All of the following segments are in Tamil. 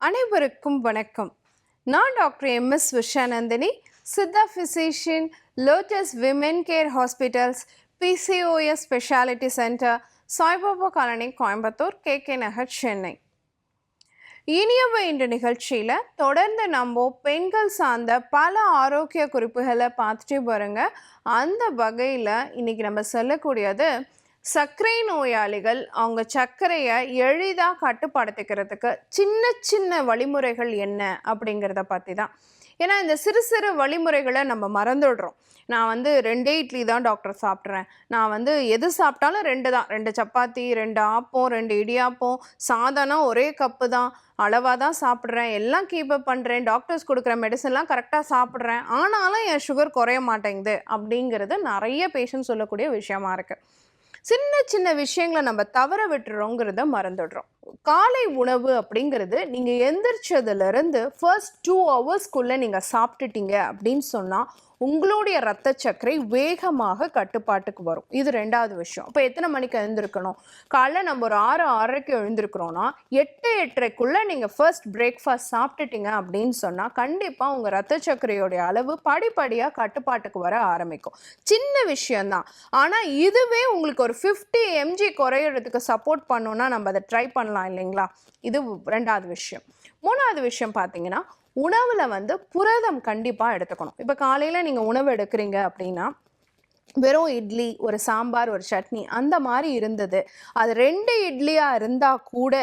அனைவருக்கும் வணக்கம். நான் doctor MS Vishanandhini, Siddha physician, lotus women care hospitals, PCOS speciality centre, Saibaba colony, Coimbatore, KK Nagar, Chennai. இனியவை என்ற நிகழ்ச்சியில் தொடர்ந்து நம்ம பெண்கள் சார்ந்த பல ஆரோக்கிய குறிப்புகளை பார்த்துட்டு வருங்க. அந்த வகையில் இன்னைக்கு நம்ம சொல்லக்கூடியது சர்க்கரை நோயாளிகள் அவங்க சர்க்கரையை எளிதாக கட்டுப்படுத்திக்கிறதுக்கு சின்ன சின்ன வழிமுறைகள் என்ன அப்படிங்கிறத பற்றி தான். ஏன்னா இந்த சிறு சிறு வழிமுறைகளை நம்ம மறந்துடுறோம். நான் 2 இட்லி தான் டாக்டர் சாப்பிட்றேன், நான் எது சாப்பிட்டாலும் 2 தான், 2 சப்பாத்தி, 2 ஆப்பம், 2 இடியாப்பம், சாதனா ஒரே கப்பு தான், அளவாக தான் சாப்பிட்றேன், எல்லாம் கீப்பப் பண்ணுறேன், டாக்டர்ஸ் கொடுக்குற மெடிசன்லாம் கரெக்டாக சாப்பிட்றேன், ஆனாலும் என் சுகர் குறைய மாட்டேங்குது அப்படிங்கிறது நிறைய பேஷண்ட் சொல்லக்கூடிய விஷயமா இருக்குது. சின்ன சின்ன விஷயங்களை நம்ம தவற விட்டுறோங்கிறத மறந்துடுறோம். காலை உணவு அப்படிங்கிறது நீங்கள் எந்திரிச்சதுலேருந்து ஃபர்ஸ்ட் 2 ஹவர்ஸ்க்குள்ளே நீங்கள் சாப்பிட்டுட்டீங்க அப்படின்னு சொன்னால் உங்களுடைய ரத்த சர்க்கரை வேகமாக கட்டுப்பாட்டுக்கு வரும். இது 2வது விஷயம். அப்போ எத்தனை மணிக்கு எழுந்திருக்கணும்? காலைல நம்ம ஒரு 6-6:30க்கு எழுந்திருக்கிறோன்னா 8-8:30க்குள்ளே நீங்கள் ஃபர்ஸ்ட் பிரேக்ஃபாஸ்ட் சாப்பிட்டுட்டீங்க அப்படின்னு சொன்னால் கண்டிப்பாக உங்கள் ரத்த சர்க்கரையோடைய அளவு படிப்படியாக கட்டுப்பாட்டுக்கு வர ஆரம்பிக்கும். சின்ன விஷயம்தான், ஆனால் இதுவே உங்களுக்கு ஒரு 50 mg குறையிறதுக்கு சப்போர்ட் பண்ணோன்னா நம்ம அதை ட்ரை பண்ணலாம் இல்லைங்களா? இது 2வது விஷயம். 3வது விஷயம் பார்த்தீங்கன்னா, உணவில் புரதம் கண்டிப்பாக எடுத்துக்கணும். இப்போ காலையில் நீங்கள் உணவு எடுக்கிறீங்க அப்படின்னா வெறும் இட்லி, ஒரு சாம்பார், ஒரு சட்னி அந்த மாதிரி இருந்தது, அது 2 இட்லியாக இருந்தால் கூட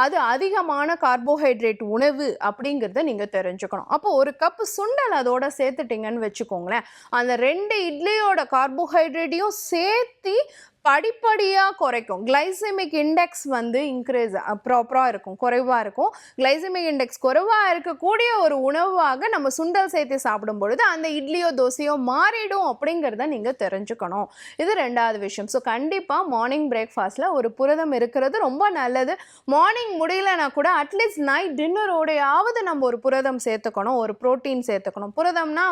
அது அதிகமான கார்போஹைட்ரேட் உணவு அப்படிங்கிறத நீங்கள் தெரிஞ்சுக்கணும். அப்போ ஒரு கப்பு சுண்டல் அதோட சேர்த்துட்டிங்கன்னு வச்சுக்கோங்களேன், அந்த 2 இட்லியோட கார்போஹைட்ரேட்டையும் சேர்த்து படிப்படியாக குறைக்கும். கிளைசெமிக் இண்டெக்ஸ் இன்க்ரீஸ் ப்ராப்பராக இருக்கும், குறைவாக இருக்கும். கிளைசெமிக் இண்டெக்ஸ் குறைவாக இருக்கக்கூடிய ஒரு உணவாக நம்ம சுண்டல் சேர்த்து சாப்பிடும் பொழுது அந்த இட்லியோ தோசையோ மாறிடும் அப்படிங்கிறத நீங்கள் தெரிஞ்சுக்கணும். இது 2வது விஷயம். ஸோ கண்டிப்பாக மார்னிங் பிரேக்ஃபாஸ்ட்டில் ஒரு புரதம் இருக்கிறது ரொம்ப நல்லது. மார்னிங் முடியலன்னா கூட அட்லீஸ்ட் நைட் டின்னரோடையாவது நம்ம ஒரு புரதம் சேர்த்துக்கணும், ஒரு ப்ரோட்டீன் சேர்த்துக்கணும். புரதம்னா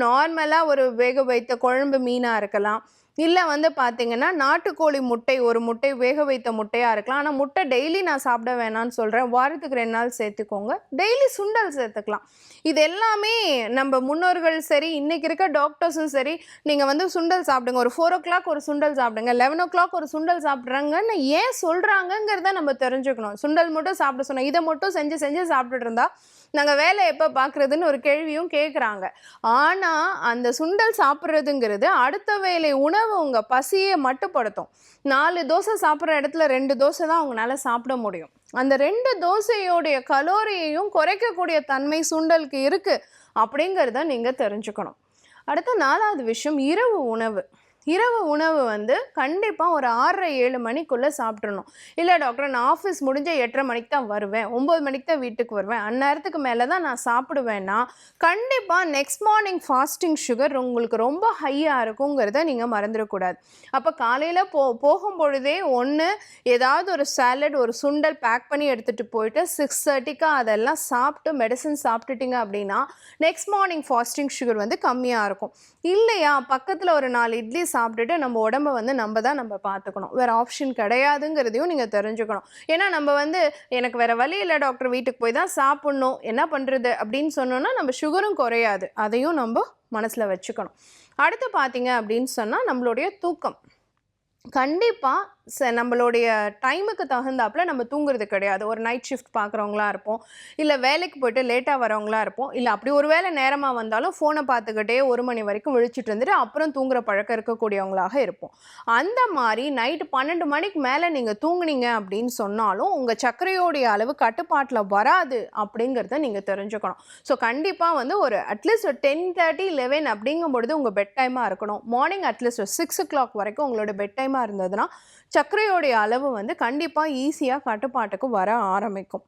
நார்மலாக ஒரு வேக வைத்த குழம்பு மீனாக இருக்கலாம், இல்லை பார்த்தீங்கன்னா நாட்டுக்கோழி முட்டை, ஒரு முட்டை வேக வைத்த முட்டையாக இருக்கலாம். ஆனால் முட்டை டெய்லி நான் சாப்பிட வேணான்னு சொல்கிறேன், வாரத்துக்கு 2 நாள் சேர்த்துக்கோங்க. டெய்லி சுண்டல் சேர்த்துக்கலாம். இது எல்லாமே நம்ம முன்னோர்கள் சரி, இன்றைக்கி இருக்க டாக்டர்ஸும் சரி, நீங்கள் சுண்டல் சாப்பிடுங்க, ஒரு 4 o'clock ஒரு சுண்டல் சாப்பிடுங்க, 11 o'clock ஒரு சுண்டல் சாப்பிட்றாங்கன்னு ஏன் சொல்கிறாங்கங்கிறத நம்ம தெரிஞ்சுக்கணும். சுண்டல் மட்டும் சாப்பிட சொன்னோம், இதை மட்டும் செஞ்சு சாப்பிட்டுட்டு இருந்தா நாங்கள் வேலை எப்போ பார்க்குறதுன்னு ஒரு கேள்வியும் கேட்குறாங்க. ஆனால் அந்த சுண்டல் சாப்பிட்றதுங்கிறது அடுத்த வேலை உணவு உங்கள் பசியை மட்டுப்படுத்தும். 4 தோசை சாப்பிட்ற இடத்துல 2 தோசை தான் அவங்களால சாப்பிட முடியும். அந்த 2 தோசையோடைய கலோரியையும் குறைக்கக்கூடிய தன்மை சுண்டலுக்கு இருக்குது அப்படிங்கிறத நீங்கள் தெரிஞ்சுக்கணும். அடுத்த 4வது விஷயம், இரவு உணவு. இரவு உணவு கண்டிப்பாக ஒரு 6:30-7 மணிக்குள்ளே சாப்பிட்றணும். இல்லை டாக்டர், நான் ஆஃபீஸ் முடிஞ்ச 8:30 மணிக்கு தான் வருவேன், 9 மணிக்கு தான் வீட்டுக்கு வருவேன், அந்நேரத்துக்கு மேலே தான் நான் சாப்பிடுவேன்னா கண்டிப்பாக நெக்ஸ்ட் மார்னிங் ஃபாஸ்டிங் சுகர் உங்களுக்கு ரொம்ப ஹையாக இருக்குங்கிறத நீங்கள் மறந்துடக்கூடாது. அப்போ காலையில் போகும் பொழுதே ஏதாவது ஒரு சாலட், ஒரு சுண்டல் பேக் பண்ணி எடுத்துகிட்டு போயிட்டு 6:30க்கு அதெல்லாம் சாப்பிட்டு மெடிசன் சாப்பிட்டுட்டிங்க அப்படின்னா நெக்ஸ்ட் மார்னிங் ஃபாஸ்டிங் சுகர் கம்மியாக இருக்கும். இல்லையா, பக்கத்தில் ஒரு 4 இட்லி சாப்பிட்டுட்டு நம்ம உடம்பை நம்ம தான் நம்ம பார்த்துக்கணும், வேறு ஆப்ஷன் கிடையாதுங்கிறதையும் நீங்கள் தெரிஞ்சுக்கணும். ஏன்னா நம்ம எனக்கு வேறு வழி இல்லை டாக்டர், வீட்டுக்கு போய் தான் சாப்பிட்ணும், என்ன பண்ணுறது அப்படின்னு சொன்னோன்னா நம்ம சுகரும் குறையாது. அதையும் நம்ம மனசில் வச்சுக்கணும். அடுத்து பார்த்தீங்க அப்படின்னு சொன்னால் நம்மளுடைய தூக்கம். கண்டிப்பாக நம்மளுடைய டைமுக்கு தகுந்தாப்புல நம்ம தூங்குறது கிடையாது. ஒரு நைட் ஷிஃப்ட் பார்க்குறவங்களா இருப்போம், இல்லை வேலைக்கு போய்ட்டு லேட்டாக வரவங்களா இருப்போம், இல்லை அப்படி ஒரு வேளை நேரமாக வந்தாலும் ஃபோனை பார்த்துக்கிட்டே 1 மணி வரைக்கும் விழிச்சிட்டு இருந்துட்டு அப்புறம் தூங்குற பழக்கம் இருக்கக்கூடியவங்களாக இருப்போம். அந்த மாதிரி நைட்டு 12 மணிக்கு மேலே நீங்கள் தூங்குனீங்க அப்படின்னு சொன்னாலும் உங்கள் சர்க்கரையோடைய அளவு கட்டுப்பாட்டில் வராது அப்படிங்கிறத நீங்கள் தெரிஞ்சுக்கணும். ஸோ கண்டிப்பாக ஒரு அட்லீஸ்ட் ஒரு 10:30-11 அப்படிங்கும்பொழுது உங்கள் பெட் டைமாக இருக்கணும். மார்னிங் அட்லீஸ்ட் ஒரு 6 o'clock வரைக்கும் உங்களோட பெட் டைமாக இருந்ததுன்னா சர்க்கரையோடைய அளவு ஈஸியாக கட்டுப்பாட்டுக்கு வர ஆரம்பிக்கும்.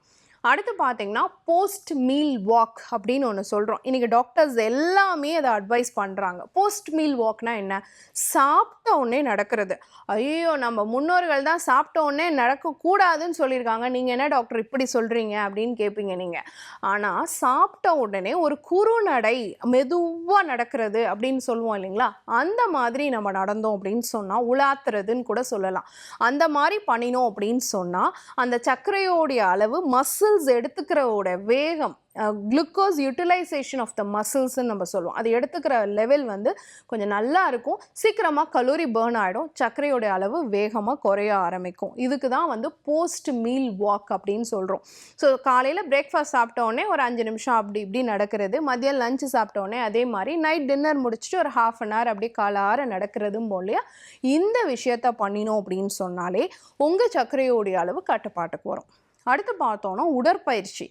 அடுத்து பார்த்தீங்கன்னா போஸ்ட் மீல் வாக் அப்படின்னு ஒன்று சொல்கிறோம். இன்றைக்கி டாக்டர்ஸ் எல்லாமே அதை அட்வைஸ் பண்ணுறாங்க. போஸ்ட் மீல் வாக்னா என்ன? சாப்பிட்ட உடனே நடக்கிறது. ஐயோ, நம்ம முன்னோர்கள் தான் சாப்பிட்ட உடனே நடக்கக்கூடாதுன்னு சொல்லியிருக்காங்க, நீங்கள் என்ன டாக்டர் இப்படி சொல்கிறீங்க அப்படின்னு கேட்பீங்க நீங்கள். ஆனால் சாப்பிட்ட உடனே ஒரு குறுநடை, மெதுவாக நடக்கிறது அப்படின்னு சொல்லுவோம் இல்லைங்களா, அந்த மாதிரி நம்ம நடந்தோம் அப்படின்னு சொன்னால், உலாத்துறதுன்னு கூட சொல்லலாம், அந்த மாதிரி பண்ணினோம் அப்படின்னு சொன்னால் அந்த சர்க்கரையோடைய அளவு மசில் மசில்ஸ் எடுத்துக்கிறோட வேகம், குளுக்கோஸ் யூட்டிலைசேஷன் ஆஃப் த மசில்ஸ்ன்னு நம்ம சொல்லுவோம். அது எடுத்துக்கிற லெவல் வந்து கொஞ்சம் நல்லா இருக்கும். சீக்கிரமாக கலோரி பேர்ன் ஆகிடும். சர்க்கரையோடைய அளவு வேகமாக குறைய ஆரம்பிக்கும். இதுக்கு தான் வந்து போஸ்ட் மீல் வாக் அப்படின்னு சொல்கிறோம். ஸோ காலையில் பிரேக்ஃபாஸ்ட் சாப்பிட்டோடனே ஒரு 5 நிமிஷம் அப்படி இப்படி நடக்கிறது, மதியம் லஞ்சு சாப்பிட்டோடனே அதே மாதிரி, நைட் டின்னர் முடிச்சுட்டு ஒரு ½ அன் ஹவர் அப்படி காலார நடக்கிறதும் போலையா இந்த விஷயத்த பண்ணினோம் அப்படின்னு சொன்னாலே உங்கள் சர்க்கரையோடைய அளவு கட்டுப்பாட்டுக்கு வரும். அடுத்து பார்த்தோன்னா உடற்பயிற்சி.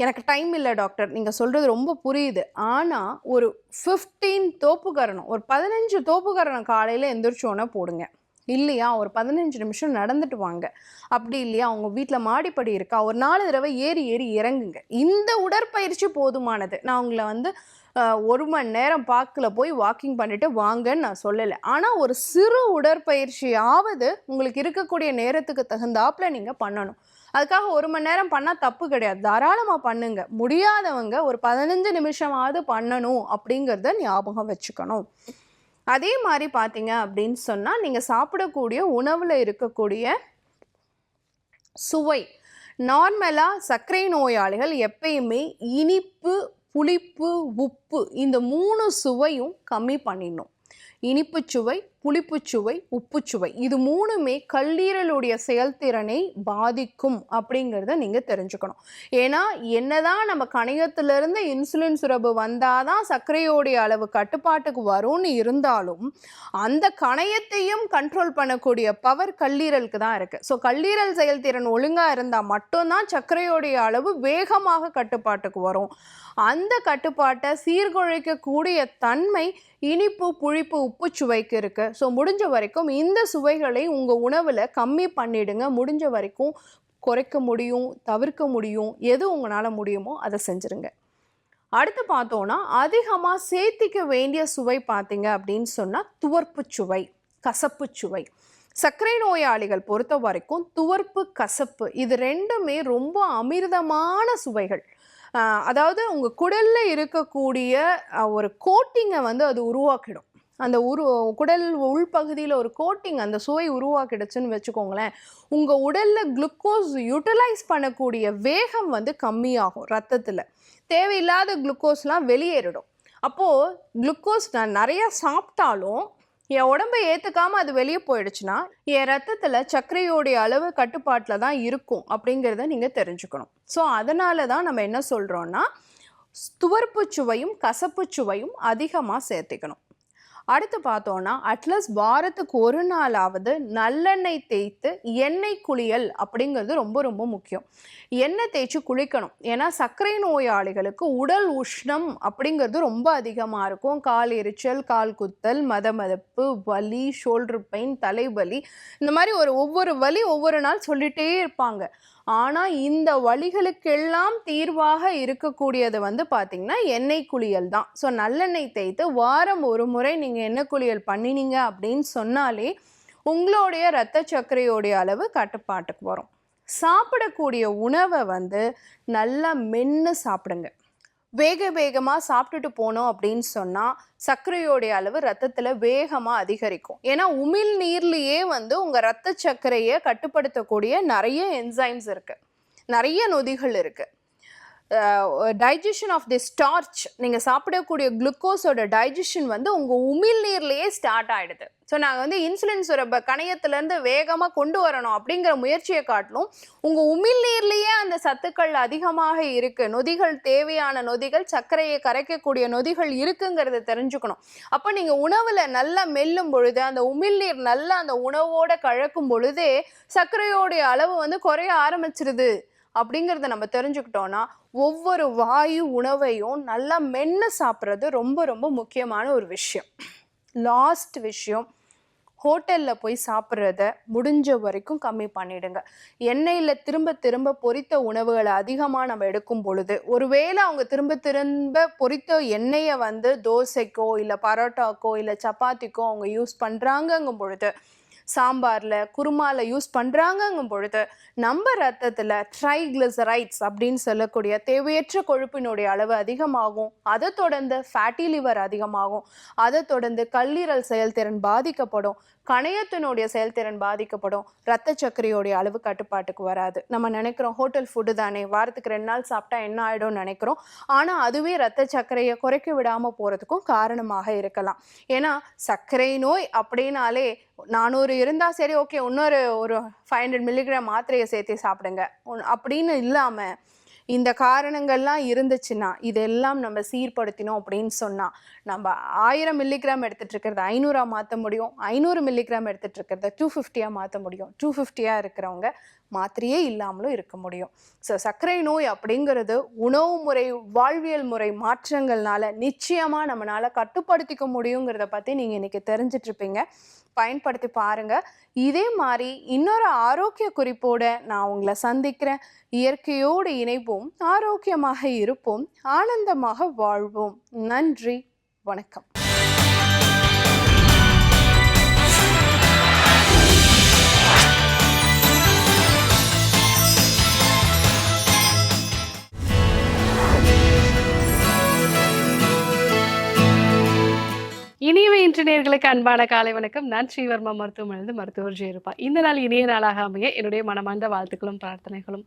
எனக்கு டைம் இல்லை டாக்டர், நீங்கள் சொல்கிறது ரொம்ப புரியுது. ஆனால் ஒரு 15 தோப்புக்கரணம், ஒரு 15 தோப்புக்கரணம் காலையில் எந்திரிச்சோன்னே போடுங்க. இல்லையா ஒரு 15 நிமிஷம் நடந்துட்டு வாங்க. அப்படி இல்லையா உங்கள் வீட்டில் மாடிப்படி இருக்கா, ஒரு 4 தடவை ஏறி ஏறி இறங்குங்க. இந்த உடற்பயிற்சி போதுமானது. நான் உங்களை வந்து 1 மணி நேரம் பார்க்கில் போய் வாக்கிங் பண்ணிவிட்டு வாங்கன்னு நான் சொல்லலை. ஆனால் ஒரு சிறு உடற்பயிற்சியாவது உங்களுக்கு இருக்கக்கூடிய நேரத்துக்கு தகுந்தாப்பில் நீங்கள் பண்ணணும். அதுக்காக 1 மணி நேரம் பண்ணால் தப்பு கிடையாது, தாராளமாக பண்ணுங்க. முடியாதவங்க ஒரு 15 நிமிஷமாவது பண்ணணும் அப்படிங்கிறத ஞாபகம் வச்சுக்கணும். அதே மாதிரி பார்த்தீங்க அப்படின்னு சொன்னால் நீங்கள் சாப்பிடக்கூடிய உணவில் இருக்கக்கூடிய சுவை, நார்மலாக சர்க்கரை நோயாளிகள் எப்பயுமே இனிப்பு, புளிப்பு, உப்பு இந்த 3 சுவையும் கம்மி பண்ணிடணும். இனிப்புச்சுவை, புளிப்புச்சுவை, உப்புச்சுவை இது 3மே கல்லீரலுடைய செயல்திறனை பாதிக்கும் அப்படிங்கிறத நீங்கள் தெரிஞ்சுக்கணும். ஏன்னா என்னதான் நம்ம கணையத்திலிருந்து இன்சுலின் சுரப்பு வந்தால் தான் சர்க்கரையோடைய அளவு கட்டுப்பாட்டுக்கு வரும்னு இருந்தாலும் அந்த கணையத்தையும் கண்ட்ரோல் பண்ணக்கூடிய பவர் கல்லீரலுக்கு தான் இருக்குது. ஸோ கல்லீரல் செயல்திறன் ஒழுங்காக இருந்தால் மட்டும்தான் சர்க்கரையோடைய அளவு வேகமாக கட்டுப்பாட்டுக்கு வரும். அந்த கட்டுப்பாட்டை சீர்குலைக்கக்கூடிய தன்மை இனிப்பு, புளிப்பு, உப்பு சுவைக்கு இருக்குது. ஸோ முடிஞ்ச வரைக்கும் இந்த சுவைகளை உங்கள் உணவில் கம்மி பண்ணிடுங்க. முடிஞ்ச வரைக்கும் குறைக்க முடியும், தவிர்க்க முடியும், எது உங்களால் முடியுமோ அதை செஞ்சுருங்க. அடுத்து பார்த்தோன்னா அதிகமாக சேர்த்திக்க வேண்டிய சுவை பார்த்தீங்க அப்படின்னு சொன்னால் துவர்ப்பு சுவை, கசப்பு சுவை. சர்க்கரை நோயாளிகள் பொறுத்த வரைக்கும் துவர்ப்பு, கசப்பு இது 2மே ரொம்ப அமிர்தமான சுவைகள். அதாவது உங்கள் குடலில் இருக்கக்கூடிய ஒரு கோட்டிங்கை வந்து அது உருவாக்கிடும். அந்த குடல் உள்பகுதியில் ஒரு கோட்டிங் அந்த சுவை உருவாக்கிடுச்சுன்னு வச்சுக்கோங்களேன். உங்கள் உடலில் குளுக்கோஸ் யூட்டிலைஸ் பண்ணக்கூடிய வேகம் வந்து கம்மியாகும். ரத்தத்தில் தேவையில்லாத குளுக்கோஸ்லாம் வெளியேறிடும். அப்போது குளுக்கோஸ் நான் நிறையா சாப்பிட்டாலும் என் உடம்பை ஏற்றுக்காமல் அது வெளியே போயிடுச்சுன்னா என் ரத்தத்தில் சர்க்கரையோடைய அளவு கட்டுப்பாட்டில் தான் இருக்கும் அப்படிங்கிறத நீங்கள் தெரிஞ்சுக்கணும். ஸோ அதனால தான் நம்ம என்ன சொல்கிறோன்னா துவர்ப்பு சுவையும் கசப்பு சுவையும் அதிகமாக சேர்த்துக்கணும். அடுத்து பார்த்தோன்னா அட்லீஸ்ட் வாரத்துக்கு 1 நாளாவது நல்லெண்ணெய் தேய்த்து எண்ணெய் குளியல் அப்படிங்கிறது ரொம்ப ரொம்ப முக்கியம். எண்ணெய் தேய்ச்சி குளிக்கணும். ஏன்னா சர்க்கரை நோயாளிகளுக்கு உடல் உஷ்ணம் அப்படிங்கிறது ரொம்ப அதிகமாக இருக்கும். கால் எரிச்சல், கால் குத்தல், மதமதப்பு, வலி, ஷோல்டர் பெயின், தலைவலி, இந்த மாதிரி ஒவ்வொரு வலி ஒவ்வொரு நாள் சொல்லிகிட்டே இருப்பாங்க. ஆனால் இந்த வலிகளுக்கெல்லாம் தீர்வாக இருக்கக்கூடியது வந்து பார்த்திங்கன்னா எண்ணெய் குளியல் தான். ஸோ நல்லெண்ணெய் தேய்த்து வாரம் 1 முறை நீங்கள் எண்ணெய் குளியல் பண்ணினீங்க அப்படின்னு சொன்னாலே உங்களுடைய இரத்த சர்க்கரையோடைய அளவு கட்டுப்பாட்டுக்கு வரும். சாப்பிடக்கூடிய உணவை வந்து நல்லா மென்று சாப்பிடுங்க. வேகமாக சாப்பிட்டுட்டு போனோம் அப்படின்னு சொன்னால் சர்க்கரையோடைய அளவு ரத்தத்தில் வேகமாக அதிகரிக்கும். ஏன்னா உமிழ் நீர்லேயே வந்து உங்கள் ரத்த சர்க்கரையை கட்டுப்படுத்தக்கூடிய நிறைய என்சைம்ஸ் இருக்குது, நிறைய நொதிகள் இருக்குது. டைஜஷன் ஆஃப் தி ஸ்டார்ச், நீங்கள் சாப்பிடக்கூடிய குளுக்கோஸோட டைஜஷன் வந்து உங்கள் உமிழ் நீர்லேயே ஸ்டார்ட் ஆகிடுது. ஸோ நாங்கள் வந்து இன்சுலின் சுரப்பை கணையத்துலேருந்து வேகமாக கொண்டு வரணும் அப்படிங்கிற முயற்சியை காட்டிலும் உங்கள் உமிழ் நீர்லேயே அந்த சத்துக்கள் அதிகமாக இருக்குது. நொதிகள், தேவையான நொதிகள், சர்க்கரையை கரைக்கக்கூடிய நொதிகள் இருக்குங்கிறத தெரிஞ்சுக்கணும். அப்போ நீங்கள் உணவில் நல்லா மெல்லும் பொழுது அந்த உமிழ் நீர் நல்லா அந்த உணவோடு கலக்கும் பொழுதே சர்க்கரையோடைய அளவு வந்து குறைய ஆரம்பிச்சிருது அப்படிங்கிறத நம்ம தெரிஞ்சுக்கிட்டோன்னா ஒவ்வொரு வாயு உணவையும் நல்லா மென்று சாப்பிட்றது ரொம்ப ரொம்ப முக்கியமான ஒரு விஷயம். லாஸ்ட் விஷயம், ஹோட்டலில் போய் சாப்பிட்றத முடிஞ்ச வரைக்கும் கம்மி பண்ணிடுங்க. எண்ணெயில் திரும்ப திரும்ப பொரித்த உணவுகளை அதிகமாக நம்ம எடுக்கும் பொழுது ஒருவேளை அவங்க திரும்ப திரும்ப பொரித்த எண்ணெயை வந்து தோசைக்கோ இல்லை பரோட்டாக்கோ இல்லை சப்பாத்திக்கோ அவங்க யூஸ் பண்ணுறாங்கங்கும் பொழுது, சாம்பாரில், குருமாவில் யூஸ் பண்ணுறாங்கங்கும் பொழுது நம்ம ரத்தத்தில் ட்ரைக்ளிசரைட்ஸ் அப்படின்னு சொல்லக்கூடிய தேவையற்ற கொழுப்பினுடைய அளவு அதிகமாகும். அதை தொடர்ந்து ஃபேட்டி லிவர் அதிகமாகும். அதை தொடர்ந்து கல்லீரல் செயல்திறன் பாதிக்கப்படும். கணையத்தினுடைய செயல்திறன் பாதிக்கப்படும், இரத்த சர்க்கரையோடைய அளவு கட்டுப்பாட்டுக்கு வராது. நம்ம நினைக்கிறோம் ஹோட்டல் ஃபுட்டு தானே, வாரத்துக்கு 2 நாள் சாப்பிட்டா என்ன ஆகிடும்னு நினைக்கிறோம். ஆனால் அதுவே இரத்த சர்க்கரையை குறைக்க விடாமல் போகிறதுக்கும் காரணமாக இருக்கலாம். ஏன்னா சர்க்கரை நோய் அப்படின்னாலே 400 இருந்தால் சரி ஓகே, இன்னொரு ஒரு 500 மில்லிகிராம் மாத்திரையை சேர்த்து சாப்பிடுங்க அப்படின்னு இல்லாமல் இந்த காரணங்கள்லாம் இருந்துச்சுன்னா இதெல்லாம் நம்ம சீர்படுத்தினோம் அப்படின்னு சொன்னால் நம்ம 1000 மில்லிகிராம் எடுத்துகிட்டு இருக்கிறத 500 மாற்ற முடியும், 500 மில்லிகிராம் எடுத்துகிட்டு இருக்கிறத 250 மாற்ற முடியும், 250 இருக்கிறவங்க மாத்திரையே இல்லாமலும் இருக்க முடியும். ஸோ சர்க்கரை நோய் அப்படிங்கிறது உணவு முறை, வாழ்வியல் முறை மாற்றங்கள்னால நிச்சயமாக நம்மளால் கட்டுப்படுத்திக்க முடியுங்கிறத பற்றி நீங்கள் இன்றைக்கி தெரிஞ்சிட்ருப்பீங்க. பயன்படுத்தி பாருங்க. இதே மாதிரி இன்னொரு ஆரோக்கிய குறிப்போட நான் உங்களை சந்திக்கிறேன். இயற்கையோடு இணைப்போம், ஆரோக்கியமாக இருப்போம், ஆனந்தமாக வாழ்வோம். நன்றி, வணக்கம். இனியவை இன்று நேயர்களுக்கு அன்பான காலை வணக்கம். நான் ஸ்ரீவர்மா மருத்துவமனையிலிருந்து மருத்துவர் ஜெயரூபா. இந்த நாள் இனிய நாளாக அமைய என்னுடைய மனமார்ந்த வாழ்த்துக்களும் பிரார்த்தனைகளும்.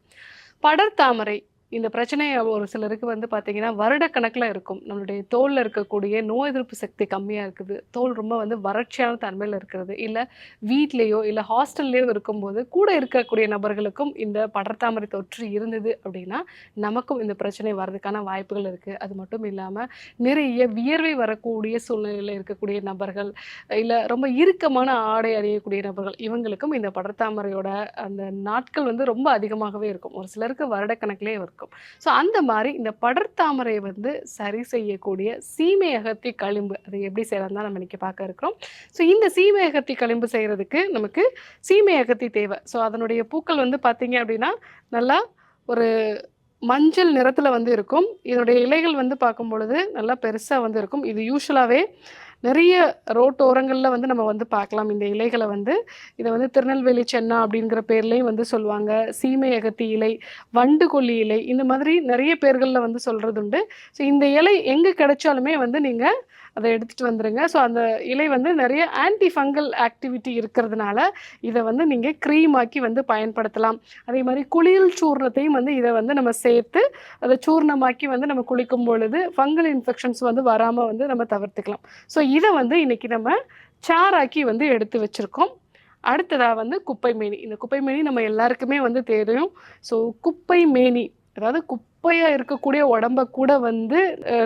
படர்தாமரை இந்த பிரச்சனை ஒரு சிலருக்கு வந்து பார்த்திங்கன்னா வருடக்கணக்கில் இருக்கும். நம்மளுடைய தோலில் இருக்கக்கூடிய நோய் எதிர்ப்பு சக்தி கம்மியாக இருக்குது, தோல் ரொம்ப வந்து வறட்சியான தன்மையில் இருக்கிறது, இல்லை வீட்லேயோ இல்லை ஹாஸ்டல்லையோ இருக்கும்போது கூட இருக்கக்கூடிய நபர்களுக்கும் இந்த படர்தாமரை தொற்று இருந்தது அப்படின்னா நமக்கும் இந்த பிரச்சனை வர்றதுக்கான வாய்ப்புகள் இருக்குது. அது மட்டும் இல்லாமல் நிறைய வியர்வை வரக்கூடிய சூழ்நிலையில் இருக்கக்கூடிய நபர்கள், இல்லை ரொம்ப இறுக்கமான ஆடை அணியக்கூடிய நபர்கள், இவங்களுக்கும் இந்த படர்தாமரையோட அந்த நாட்கள் வந்து ரொம்ப அதிகமாகவே இருக்கும். ஒரு சிலருக்கு வருடக்கணக்கிலே இருக்கும். ஸோ அந்த மாதிரி இந்த படர்தாமரை வந்து சரி செய்யக்கூடிய சீமை அகத்தி களிம்பு அதை எப்படி செய்யலாம் தான் நம்ம இன்னைக்கு பார்க்க இருக்கிறோம். ஸோ இந்த சீமை அகத்தி களிம்பு செய்கிறதுக்கு நமக்கு சீமை அகத்தி தேவை. ஸோ அதனுடைய பூக்கள் வந்து பார்த்தீங்க அப்படின்னா நல்லா ஒரு மஞ்சள் நிறத்தில் வந்து இருக்கும். இதனுடைய இலைகள் வந்து பார்க்கும் பொழுது நல்லா பெருசாக வந்து இருக்கும். இது யூஸ்வலாகவே நிறைய ரோட்டோரங்களில் வந்து நம்ம வந்து பார்க்கலாம் இந்த இலைகளை வந்து. இதை வந்து திருநெல்வேலி சென்னா அப்படிங்கிற பேர்லேயும் வந்து சொல்லுவாங்க. சீமை அகத்தி இலை, வண்டு கொல்லி இலை, இந்த மாதிரி நிறைய பேர்களில் வந்து சொல்கிறது உண்டு. ஸோ இந்த இலை எங்கே கிடைச்சாலுமே வந்து நீங்கள் அதை எடுத்துகிட்டு வந்துடுங்க. ஸோ அந்த இலை வந்து நிறைய ஆன்டி ஃபங்கல் ஆக்டிவிட்டி இருக்கிறதுனால இதை வந்து நீங்கள் க்ரீம் ஆக்கி வந்து பயன்படுத்தலாம். அதே மாதிரி குளியல் சூர்ணத்தையும் வந்து இதை வந்து நம்ம சேர்த்து அதை சூர்ணமாக்கி வந்து நம்ம குளிக்கும் பொழுது ஃபங்கல் இன்ஃபெக்ஷன்ஸ் வந்து வராமல் வந்து நம்ம தவிர்த்துக்கலாம். ஸோ இதை வந்து இன்றைக்கி நம்ம சாராக்கி வந்து எடுத்து வச்சுருக்கோம். அடுத்ததாக வந்து குப்பை மேனி. இந்த குப்பை மேனி நம்ம எல்லாருக்குமே வந்து தெரியும். ஸோ குப்பை மேனி அதாவது குப்பையாக இருக்கக்கூடிய உடம்ப கூட வந்து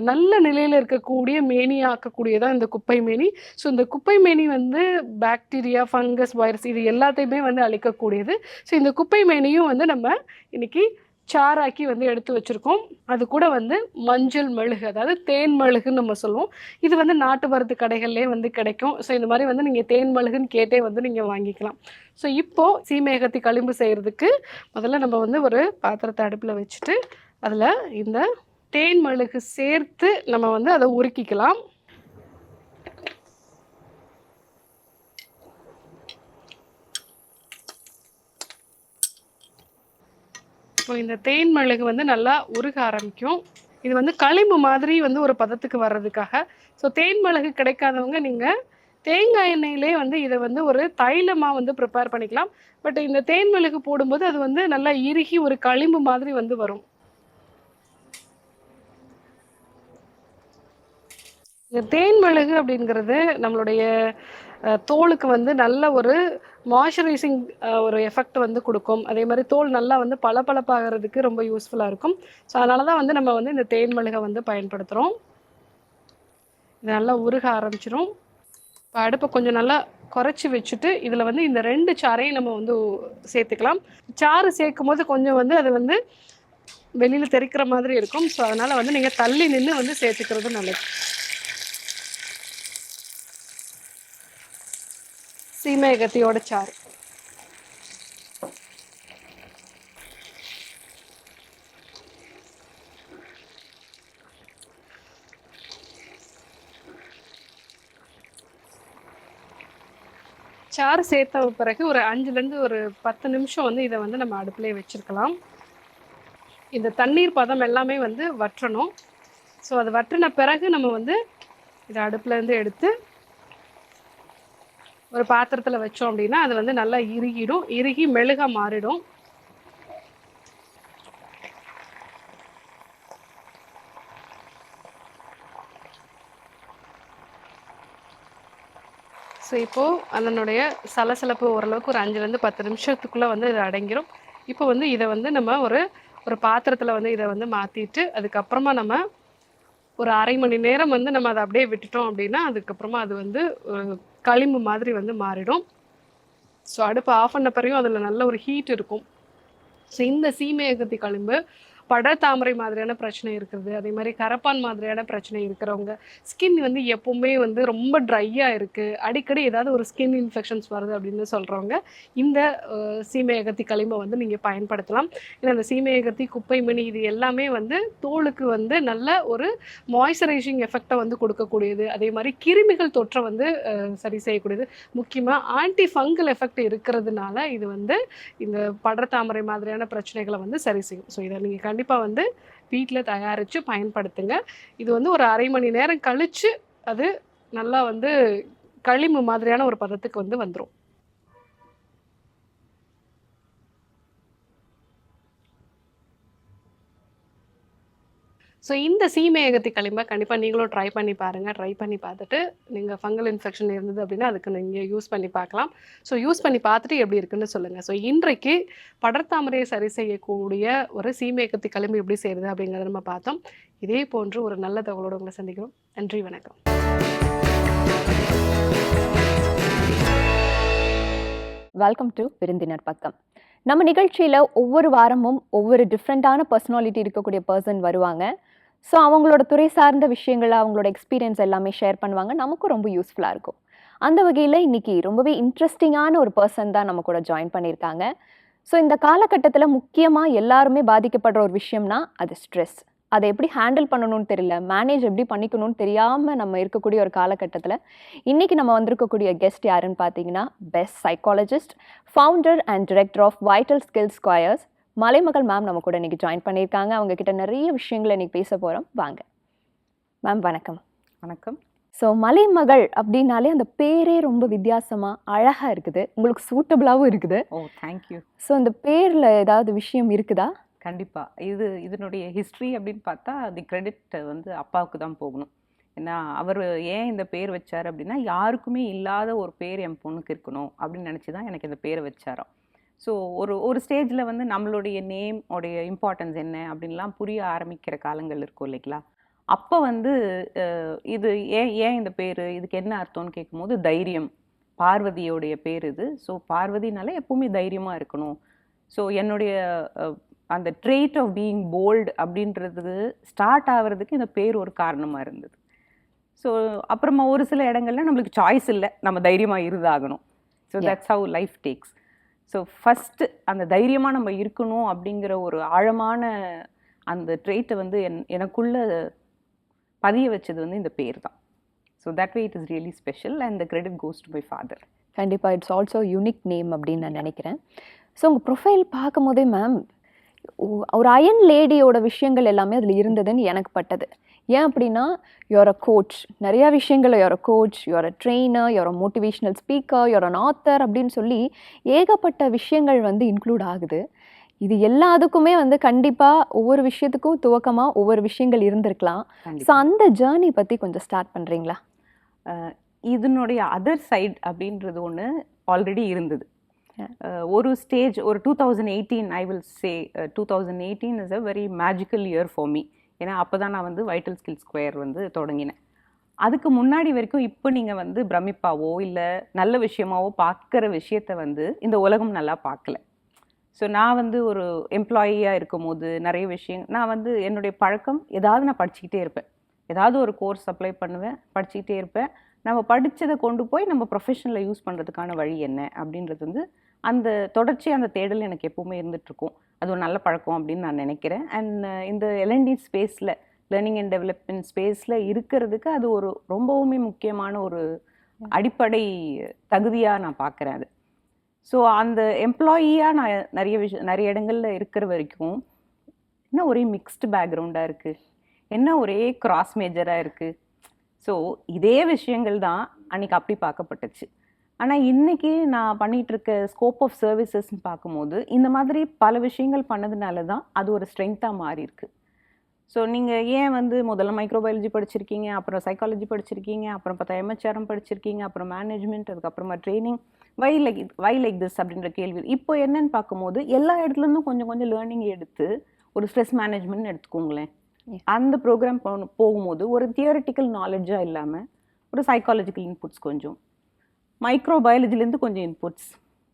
நல்ல நிலையில் இருக்கக்கூடிய மேனியாக்கக்கூடியதான் இந்த குப்பை மேனி. ஸோ இந்த குப்பை மேனி வந்து பாக்டீரியா, ஃபங்கஸ், வைரஸ் இது எல்லாத்தையுமே வந்து அழிக்கக்கூடியது. ஸோ இந்த குப்பை மேனியும் வந்து நம்ம இன்னைக்கு சாராக்கி வந்து எடுத்து வச்சுருக்கோம். அது கூட வந்து மஞ்சள் மெழுகு, அதாவது தேன் மெழுகுன்னு நம்ம சொல்லுவோம். இது வந்து நாட்டு மருந்து கடைகள்லேயே வந்து கிடைக்கும். ஸோ இந்த மாதிரி வந்து நீங்கள் தேன் மெழுகுன்னு கேட்டே வந்து நீங்கள் வாங்கிக்கலாம். ஸோ இப்போது சீமையகத்தி களிம்பு செய்கிறதுக்கு முதல்ல நம்ம வந்து ஒரு பாத்திரத்தை அடுப்பில் வச்சுட்டு அதில் இந்த தேன் மெழுகு சேர்த்து நம்ம வந்து அதை உருக்கிக்கலாம். இப்போ இந்த தேன் மெழுகு வந்து நல்லா உருக ஆரம்பிக்கும். இது வந்து களிம்பு மாதிரி வந்து ஒரு பதத்துக்கு வர்றதுக்காக. ஸோ தேன் மிளகு கிடைக்காதவங்க நீங்கள் தேங்காய் எண்ணெயிலே வந்து இதை வந்து ஒரு தைலமாக வந்து ப்ரிப்பேர் பண்ணிக்கலாம். பட் இந்த தேன் மிளகு போடும்போது அது வந்து நல்லா இறுகி ஒரு களிம்பு மாதிரி வந்து வரும். இந்த தேன் மிளகு அப்படிங்கிறது நம்மளுடைய தோலுக்கு வந்து நல்ல ஒரு மாய்ஸ்சரைசிங் ஒரு எஃபெக்ட் வந்து கொடுக்கும். அதே மாதிரி தோல் நல்லா வந்து பளபளப்பாகிறதுக்கு ரொம்ப யூஸ்ஃபுல்லாக இருக்கும். ஸோ அதனால தான் வந்து நம்ம வந்து இந்த தேன் மிளகை வந்து பயன்படுத்துகிறோம். இது நல்லா உருக ஆரம்பிச்சிடும். இப்போ அடுப்பை கொஞ்சம் நல்லா குறைச்சி வச்சுட்டு இதில் வந்து இந்த 2 சாறையும் நம்ம வந்து சேர்த்துக்கலாம். சாறு சேர்க்கும் போது கொஞ்சம் வந்து அது வந்து வெளியில் தெறிக்கிற மாதிரி இருக்கும். ஸோ அதனால் வந்து நீங்கள் தள்ளி நின்று வந்து சேர்த்துக்கிறது நல்லது. சீமையகத்தியோட சாறு சாறு சேர்த்த பிறகு ஒரு 5லேருந்து ஒரு 10 நிமிஷம் வந்து இதை வந்து நம்ம அடுப்புலேயே வச்சுருக்கலாம். இந்த தண்ணீர் பதம் எல்லாமே வந்து வற்றணும். ஸோ அது வற்றின பிறகு நம்ம வந்து இதை அடுப்புலேருந்து எடுத்து ஒரு பாத்திரத்தில் வச்சோம் அப்படின்னா அது வந்து நல்லா இறுகிடும், இறுகி மெழுகாக மாறிடும். ஸோ இப்போது அதனுடைய சலசலப்பு ஓரளவுக்கு ஒரு 5லேருந்து 10 நிமிஷத்துக்குள்ளே வந்து இது அடங்கிரும். இப்போ வந்து இதை வந்து நம்ம ஒரு ஒரு பாத்திரத்தில் வந்து இதை வந்து மாற்றிட்டு அதுக்கப்புறமா நம்ம ஒரு 1/2 மணி நேரம் வந்து நம்ம அதை அப்படியே விட்டுட்டோம் அப்படின்னா அதுக்கப்புறமா அது வந்து களிம்பு மாதிரி வந்து மாறிடும். ஸோ அடுப்பு ஆஃப் பண்ண பிறகும் அதில் நல்ல ஒரு ஹீட் இருக்கும். ஸோ இந்த சீமை அகத்தி களிம்பு படர்தாமரை மாதிரியான பிரச்சனை இருக்கிறது, அதே மாதிரி கரப்பான் மாதிரியான பிரச்சனை இருக்கிறவங்க, ஸ்கின் வந்து எப்பவுமே வந்து ரொம்ப ட்ரையாக இருக்குது, அடிக்கடி ஏதாவது ஒரு ஸ்கின் இன்ஃபெக்ஷன்ஸ் வருது அப்படின்னு சொல்கிறவங்க இந்த சீமை அகத்தி களிம்பை வந்து நீங்கள் பயன்படுத்தலாம். ஏன்னா அந்த சீமை அகத்தி, குப்பை மணி இது எல்லாமே வந்து தோலுக்கு வந்து நல்ல ஒரு மாய்ஸ்சரைசிங் எஃபெக்டை வந்து கொடுக்கக்கூடியது, அதே மாதிரி கிருமிகள் தொற்றை வந்து சரி செய்யக்கூடியது, முக்கியமாக ஆன்டி ஃபங்கல் எஃபெக்ட் இருக்கிறதுனால இது வந்து இந்த படர்தாமரை மாதிரியான பிரச்சனைகளை வந்து சரி செய்யும். ஸோ இதை நீங்கள் கண்டிப்பாக வந்து வீட்டில் தயாரித்து பயன்படுத்துங்க. இது வந்து ஒரு 1/2 மணி நேரம் கழித்து அது நல்லா வந்து களிம்பு மாதிரியான ஒரு பதத்துக்கு வந்து வந்துடும். ஸோ இந்த சீமை அகத்தி களிம்பை கண்டிப்பாக நீங்களும் ட்ரை பண்ணி பாருங்கள். ட்ரை பண்ணி பார்த்துட்டு நீங்கள் ஃபங்கல் இன்ஃபெக்ஷன் இருந்தது அப்படின்னா அதுக்கு நீங்கள் யூஸ் பண்ணி பார்க்கலாம். ஸோ யூஸ் பண்ணி பார்த்துட்டு எப்படி இருக்குன்னு சொல்லுங்கள். ஸோ இன்றைக்கு படர்தாமரையை சரி செய்யக்கூடிய ஒரு சீமை அகத்தி களிம்பு எப்படி செய்கிறது அப்படிங்கிறத நம்ம பார்த்தோம். இதே போன்று ஒரு நல்ல தகவலோடு உங்களை சந்திக்கிறோம். நன்றி, வணக்கம். வெல்கம் டு விருந்தினர் பக்கம். நம்ம நிகழ்ச்சியில் ஒவ்வொரு வாரமும் ஒவ்வொரு டிஃப்ரெண்ட்டான பர்சனாலிட்டி இருக்கக்கூடிய பர்சன் வருவாங்க. ஸோ அவங்களோட துறை சார்ந்த விஷயங்களை, அவங்களோட எக்ஸ்பீரியன்ஸ் எல்லாமே ஷேர் பண்ணுவாங்க. நமக்கும் ரொம்ப யூஸ்ஃபுல்லாக இருக்கும். அந்த வகையில் இன்றைக்கி ரொம்பவே இன்ட்ரெஸ்டிங்கான ஒரு பர்சன் தான் நம்ம கூட ஜாயின் பண்ணியிருக்காங்க. ஸோ இந்த காலகட்டத்தில் முக்கியமாக எல்லாருமே பாதிக்கப்படுற ஒரு விஷயம்னா அது ஸ்ட்ரெஸ். அதை எப்படி ஹேண்டில் பண்ணணும்னு தெரியல, மேனேஜ் எப்படி பண்ணிக்கணும்னு தெரியாமல் நம்ம இருக்கக்கூடிய ஒரு காலகட்டத்தில் இன்றைக்கி நம்ம வந்திருக்கக்கூடிய கெஸ்ட் யாருன்னு பார்த்தீங்கன்னா, best psychologist, founder and director of vital skills squares Malaimagal ma'am நம்ம கூட இன்றைக்கி ஜாயின் பண்ணியிருக்காங்க. அவங்கக்கிட்ட நிறைய விஷயங்களை இன்றைக்கி பேச போகிறோம். வாங்க மேம். வணக்கம். வணக்கம். ஸோ மலைமகள் அப்படின்னாலே அந்த பேரே ரொம்ப வித்தியாசமாக அழகாக இருக்குது, உங்களுக்கு சூட்டபுளாகவும் இருக்குது. ஓ, தேங்க்யூ. ஸோ இந்த பேரில் ஏதாவது விஷயம் இருக்குதா? கண்டிப்பாக. இதனுடைய ஹிஸ்ட்ரி அப்படின்னு பார்த்தா தி கிரெடிட் வந்து அப்பாவுக்கு தான் போகணும். ஏன்னா அவர் ஏன் இந்த பேர் வச்சார் அப்படின்னா, யாருக்குமே இல்லாத ஒரு பேர் என் பொண்ணுக்கு இருக்கணும் அப்படின்னு நினச்சி தான் எனக்கு இந்த பேரை வச்சாராம். ஸோ ஒரு ஸ்டேஜில் வந்து நம்மளுடைய நேம் உடைய இம்பார்ட்டன்ஸ் என்ன அப்படின்லாம் புரிய ஆரம்பிக்கிற காலங்கள் இருக்கும் இல்லைங்களா. அப்போ வந்து இது ஏன் இந்த பேர், இதுக்கு என்ன அர்த்தம்னு கேட்கும்போது, தைரியம், பார்வதியோடைய பேர் இது. ஸோ பார்வதினால எப்போவுமே தைரியமாக இருக்கணும். ஸோ என்னுடைய அந்த ட்ரெய்ட் ஆஃப் பீயிங் போல்டு அப்படின்றது ஸ்டார்ட் ஆகிறதுக்கு இந்த பேர் ஒரு காரணமாக இருந்தது. ஸோ அப்புறமா ஒரு சில இடங்கள்ல நம்மளுக்கு சாய்ஸ் இல்லை, நம்ம தைரியமாக இருந்தாகணும். So that's how life takes. So first அந்த தைரியமாக நம்ம இருக்கணும் அப்படிங்கிற ஒரு ஆழமான அந்த ட்ரெய்ட்டை வந்து எனக்குள்ள பதிய வச்சது வந்து இந்த பேர் தான். So that way it is really special and the credit goes to my father. கண்டிப்பாக இட்ஸ் ஆல்சோ யூனிக் நேம் அப்படின்னு நான் நினைக்கிறேன். ஸோ உங்கள் ப்ரொஃபைல் பார்க்கும் போதே மேம் ஒரு அயன் லேடியோட விஷயங்கள் எல்லாமே அதில் இருந்ததுன்னு எனக்கு பட்டது. ஏன் அப்படின்னா, யூஆர் அ கோச், நிறையா விஷயங்கள், you're a coach, you're a trainer, you're a motivational speaker, you're an author அப்படின்னு சொல்லி ஏகப்பட்ட விஷயங்கள் வந்து இன்க்ளூட் ஆகுது. இது எல்லாத்துக்குமே வந்து கண்டிப்பாக ஒவ்வொரு விஷயத்துக்கும் துவக்கமாக ஒவ்வொரு விஷயங்கள் இருந்திருக்கலாம். ஸோ அந்த ஜேர்னி பற்றி கொஞ்சம் ஸ்டார்ட் பண்ணுறீங்களா? இதனுடைய அதர் சைட் அப்படின்றது ஒன்று ஆல்ரெடி இருந்தது. ஒரு ஸ்டேஜ், ஒரு 2018, I will say 2018 is a very magical year for me. ஏன்னா அப்போ தான் நான் வந்து வைட்டல் ஸ்கில் ஸ்கொயர் வந்து தொடங்கினேன். அதுக்கு முன்னாடி வரைக்கும் இப்போ நீங்கள் வந்து பிரமிப்பாவோ இல்லை நல்ல விஷயமாவோ பார்க்குற விஷயத்த வந்து இந்த உலகம் நல்லா பார்க்கல. ஸோ நான் வந்து ஒரு எம்ப்ளாயியாக இருக்கும் போது நிறைய விஷயம் நான் வந்து என்னுடைய பழக்கம், ஏதாவது நான் படிச்சுக்கிட்டே இருப்பேன், ஏதாவது ஒரு கோர்ஸ் அப்ளை பண்ணுவேன், படிச்சுக்கிட்டே இருப்பேன். நம்ம படித்ததை கொண்டு போய் நம்ம ப்ரொஃபஷனில் யூஸ் பண்ணுறதுக்கான வழி என்ன அப்படின்றது வந்து அந்த தொடர்ச்சி, அந்த தேடல் எனக்கு எப்போவுமே இருந்துகிட்ருக்கும். அது ஒரு நல்ல பழக்கம் அப்படின்னு நான் நினைக்கிறேன். அண்ட் இந்த எல்என்டி ஸ்பேஸில், லேர்னிங் அண்ட் டெவலப்மெண்ட் ஸ்பேஸில் இருக்கிறதுக்கு அது ஒரு ரொம்பவுமே முக்கியமான ஒரு அடிப்படை தகுதியாக நான் பார்க்குறேன் அது. ஸோ அந்த எம்ப்ளாயியாக நான் நிறைய இடங்களில் இருக்கிற வரைக்கும் என்ன ஒரே மிக்ஸ்டு பேக்ரவுண்டாக இருக்குது, என்ன ஒரே கிராஸ் மேஜராக இருக்குது. ஸோ இதே விஷயங்கள் தான் அன்றைக்கி அப்படி பார்க்கப்பட்டுச்சு. ஆனால் இன்றைக்கி நான் பண்ணிகிட்ருக்க ஸ்கோப் ஆஃப் சர்வீசஸ்ன்னு பார்க்கும்போது இந்த மாதிரி பல விஷயங்கள் பண்ணதுனால தான் அது ஒரு ஸ்ட்ரென்த்தாக மாறி இருக்கு. ஸோ நீங்கள் ஏன் வந்து முதல்ல மைக்ரோபயாலஜி படிச்சிருக்கீங்க, அப்புறம் சைக்காலஜி படிச்சிருக்கீங்க, அப்புறம் பார்த்தா எம்ஹெச்ஆர்எம் படிச்சிருக்கீங்க, அப்புறம் மேனேஜ்மெண்ட், அதுக்கப்புறமா ட்ரைனிங், வை லைக் திஸ் அப்படின்ற கேள்வி. இப்போ என்னன்னு பார்க்கும்போது எல்லா இடத்துலேருந்தும் கொஞ்சம் கொஞ்சம் லேர்னிங் எடுத்து ஒரு ஸ்ட்ரெஸ் மேனேஜ்மெண்ட்னு எடுத்துக்கோங்களேன். அந்த ப்ரோக்ராம் போகும்போது ஒரு தியரிட்டிக்கல் நாலேஜாக இல்லாமல் ஒரு சைக்காலஜிக்கல் இன்புட்ஸ், கொஞ்சம் மைக்ரோபயாலஜிலேருந்து கொஞ்சம் இன்புட்ஸ்,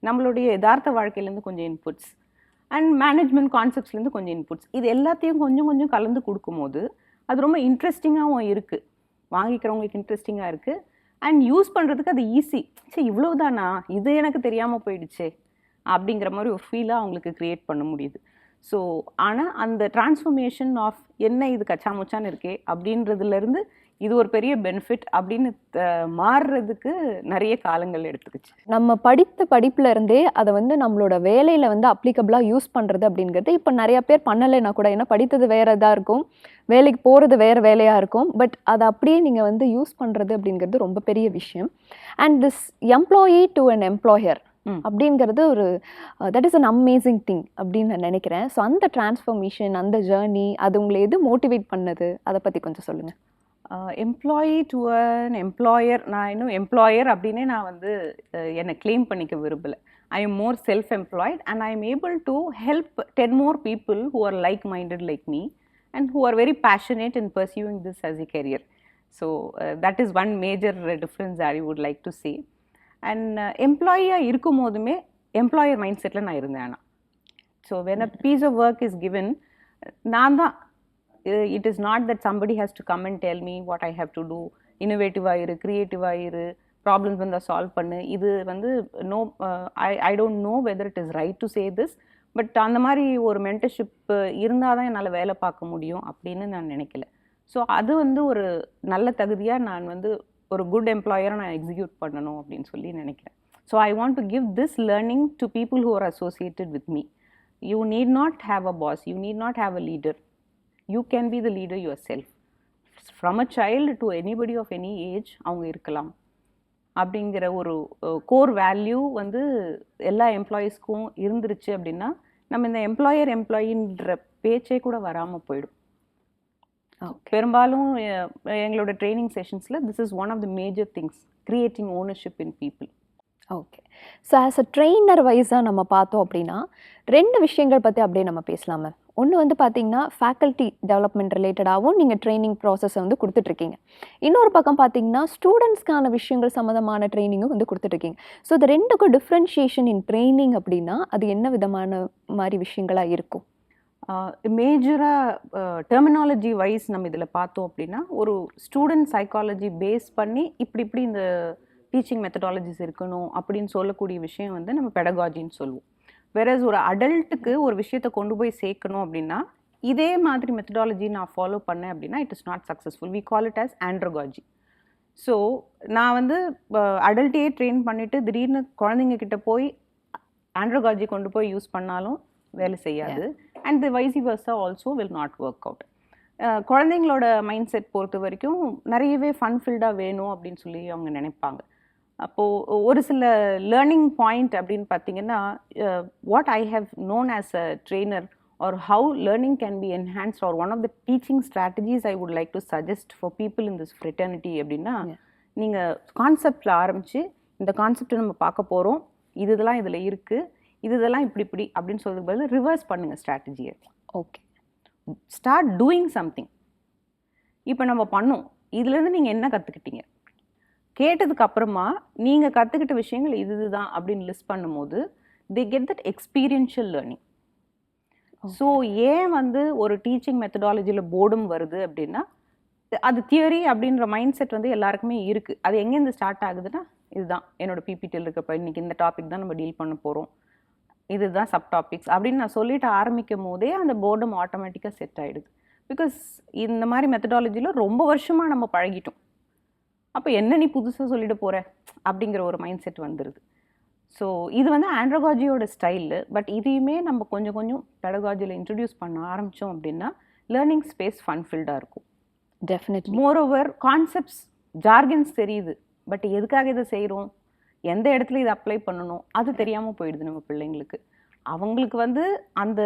நம்மளுடைய யதார்த்த வாழ்க்கையிலேருந்து கொஞ்சம் இன்புட்ஸ், அண்ட் மேனேஜ்மெண்ட் கான்செப்ட்ஸ்லேருந்து கொஞ்சம் இன்புட்ஸ், இது எல்லாத்தையும் கொஞ்சம் கொஞ்சம் கலந்து கொடுக்கும்போது அது ரொம்ப இன்ட்ரெஸ்டிங்காகவும் இருக்குது, வாங்கிக்கிறவங்களுக்கு இன்ட்ரெஸ்டிங்காக இருக்குது, அண்ட் யூஸ் பண்ணுறதுக்கு அது ஈஸி. சரி இவ்வளவுதானா, இது எனக்கு தெரியாமல் போயிடுச்சே அப்படிங்கிற மாதிரி ஒரு ஃபீலாக அவங்களுக்கு க்ரியேட் பண்ண முடியுது. ஸோ ஆனால் அந்த டிரான்ஸ்ஃபர்மேஷன் ஆஃப் என்ன இது கச்சாமுச்சான்னு இருக்கே அப்படின்றதுலேருந்து இது ஒரு பெரிய பெனிஃபிட் அப்படின்னு மாறுறதுக்கு நிறைய காலங்கள் எடுத்துக்கிச்சு. நம்ம படித்த படிப்புல இருந்தே அதை வந்து நம்மளோட வேலையில வந்து அப்ளிகபிளாக யூஸ் பண்ணுறது அப்படிங்கிறது இப்போ நிறைய பேர் பண்ணலைன்னா கூட, ஏன்னா படித்தது வேறு இதாக இருக்கும், வேலைக்கு போகிறது வேறு வேலையாக இருக்கும், பட் அதை அப்படியே நீங்கள் வந்து யூஸ் பண்ணுறது அப்படிங்கிறது ரொம்ப பெரிய விஷயம். And this employee to an employer அப்படிங்கிறது ஒரு that is an amazing thing அப்படின்னு நான் நினைக்கிறேன். ஸோ அந்த டிரான்ஸ்ஃபர்மேஷன், அந்த ஜேர்னி, அது உங்களை எது மோட்டிவேட் பண்ணது, அதை பற்றி கொஞ்சம் சொல்லுங்கள். எம்ப்ளாயி டு அன் எம்ப்ளாயர், நான் இன்னும் எம்ப்ளாயர் அப்படின்னே நான் வந்து என்னை கிளைம் பண்ணிக்க விரும்பலை. I am more self employed and I am able to help 10 more people who are like minded like me and who are very passionate in pursuing this as a career. So that is one major difference that I would like to say. And எம்ப்ளாயியாக இருக்கும் போதுமே எம்ப்ளாயர் மைண்ட் செட்டில் நான் இருந்தேன். ஆனால் so when a piece of work is given, நான் தான், it is not that somebody has to come and tell me what I have to do, இன்னோவேட்டிவாக இரு, க்ரியேட்டிவாக இரு, ப்ராப்ளம்ஸ் வந்தால் சால்வ் பண்ணு. இது வந்து no, I don't know whether it is right to say this, but அந்த மாதிரி ஒரு மென்டர்ஷிப் இருந்தால் தான் என்னால் வேலை பார்க்க முடியும் அப்படின்னு நான் நினைக்கல. ஸோ அது வந்து ஒரு நல்ல தகுதியாக நான் வந்து ஒரு குட் எம்ப்ளாயரை நான் எக்ஸிக்யூட் பண்ணணும் அப்படின்னு சொல்லி நினைக்கிறேன். So I want to give this learning to people who are associated with me. You need not have a boss, you need not have a leader, you can be the leader yourself. From a child to anybody of any age அவங்க இருக்கலாம் அப்படிங்கிற ஒரு கோர் வேல்யூ வந்து எல்லா எம்ப்ளாயீஸ்க்கும் இருந்துருச்சு அப்படின்னா நம்ம இந்த எம்ப்ளாயின்ற பேச்சே கூட வராமல் போயிடும். பெரும்பாலும் எங்களோட ட்ரைனிங் செஷன்ஸில் this is one of the major things, creating ownership in people. Okay, so as a trainer வைஸாக நம்ம பார்த்தோம் அப்படின்னா 2 விஷயங்கள் பற்றி அப்படியே நம்ம பேசலாமே. ஒன்று வந்து பார்த்தீங்கன்னா ஃபேக்கல்ட்டி டெவலப்மெண்ட் ரிலேட்டடாகவும் நீங்கள் ட்ரைனிங் ப்ராசஸை வந்து கொடுத்துட்ருக்கீங்க. இன்னொரு பக்கம் பார்த்தீங்கன்னா ஸ்டூடெண்ட்ஸ்க்கான விஷயங்கள் சம்மந்தமான ட்ரைனிங்கும் வந்து கொடுத்துட்ருக்கீங்க. ஸோ இந்த 2க்கும் டிஃப்ரென்ஷியேஷன் இன் ட்ரைனிங் அப்படின்னா அது என்ன விதமான மாதிரி விஷயங்களாக இருக்கும்? மேஜராக டெர்மினாலஜி வைஸ் நம்ம இதில் பார்த்தோம் அப்படின்னா ஒரு ஸ்டூடெண்ட் சைக்காலஜி பேஸ் பண்ணி இப்படி இந்த டீச்சிங் மெத்தடாலஜிஸ் இருக்கணும் அப்படின்னு சொல்லக்கூடிய விஷயம் வந்து நம்ம பெடகாஜின்னு சொல்லுவோம். வேறஸ் ஒரு அடல்ட்டுக்கு ஒரு விஷயத்தை கொண்டு போய் சேர்க்கணும் அப்படின்னா இதே மாதிரி மெத்தடாலஜி நான் ஃபாலோ பண்ணேன் அப்படின்னா it is not successful. We call it as andragogy. So நான் வந்து அடல்ட்டையே ட்ரெயின் பண்ணிவிட்டு திடீர்னு குழந்தைங்க கிட்ட போய் ஆண்ட்ரோகாஜி கொண்டு போய் யூஸ் பண்ணாலும் வேலை செய்யாது. And the wise வர்ஸா also will not work out. குழந்தைங்களோட மைண்ட் செட் பொறுத்த வரைக்கும் நிறையவே ஃபன்ஃபில்டாக வேணும் அப்படின்னு சொல்லி அவங்க நினைப்பாங்க. அப்போது ஒரு சில லேர்னிங் பாயிண்ட் அப்படின்னு பார்த்தீங்கன்னா what I have known as a trainer or how learning can be enhanced, or one of the teaching strategies I would like to suggest for people in this fraternity அப்படின்னா நீங்கள் கான்செப்டில் ஆரம்பித்து இந்த கான்செப்டை நம்ம பார்க்க போகிறோம், இதெல்லாம் இதில் இருக்குது, இதெல்லாம் இப்படி அப்படின்னு சொல்கிறதுக்கு பதில் ரிவர்ஸ் பண்ணுங்கள் ஸ்ட்ராட்டஜியை. Okay, start doing something. இப்போ நம்ம பண்ணோம், இதுலேருந்து நீங்கள் என்ன கற்றுக்கிட்டீங்க, கேட்டதுக்கு அப்புறமா நீங்கள் கற்றுக்கிட்ட விஷயங்கள் இதுதான் அப்படின்னு லிஸ்ட் பண்ணும்போது they get that experiential learning. So ஏன் வந்து ஒரு டீச்சிங் மெத்தடாலஜியில் போர்டும் வருது அப்படின்னா அது தியரி அப்படின்ற மைண்ட் செட் வந்து எல்லாருக்குமே இருக்குது. அது எங்கேருந்து ஸ்டார்ட் ஆகுதுன்னா இதுதான் என்னோடய பிபிடியில் இருக்கப்போ இன்றைக்கி இந்த டாபிக் தான் நம்ம டீல் பண்ண போகிறோம், இதுதான் சப் டாபிக்ஸ் அப்படின்னு நான் சொல்லிட்டு ஆரம்பிக்கும் போதே அந்த போர்டும் ஆட்டோமேட்டிக்காக செட் ஆகிடுது. பிகாஸ் இந்த மாதிரி மெத்தடாலஜியில் ரொம்ப வருஷமாக நம்ம பழகிட்டோம். அப்போ என்ன நீ புதுசாக சொல்லிட்டு போகிற அப்படிங்கிற ஒரு மைண்ட் செட் வந்துடுது. ஸோ இது வந்து ஆண்ட்ரோகாஜியோட ஸ்டைலு. பட் இதையுமே நம்ம கொஞ்சம் கொஞ்சம் பெடகாஜியில் இன்ட்ரடியூஸ் பண்ண ஆரம்பித்தோம் அப்படின்னா லேர்னிங் ஸ்பேஸ் ஃபன்ஃபில்டாக இருக்கும். டெஃபினெட்லி. மோரோவர் கான்செப்ட்ஸ் ஜார்கன்ஸ் தெரியுது, பட் எதுக்காக இதை செய்கிறோம், எந்த இடத்துல இதை அப்ளை பண்ணணும் அது தெரியாமல் போயிடுது நம்ம பிள்ளைங்களுக்கு. அவங்களுக்கு வந்து அந்த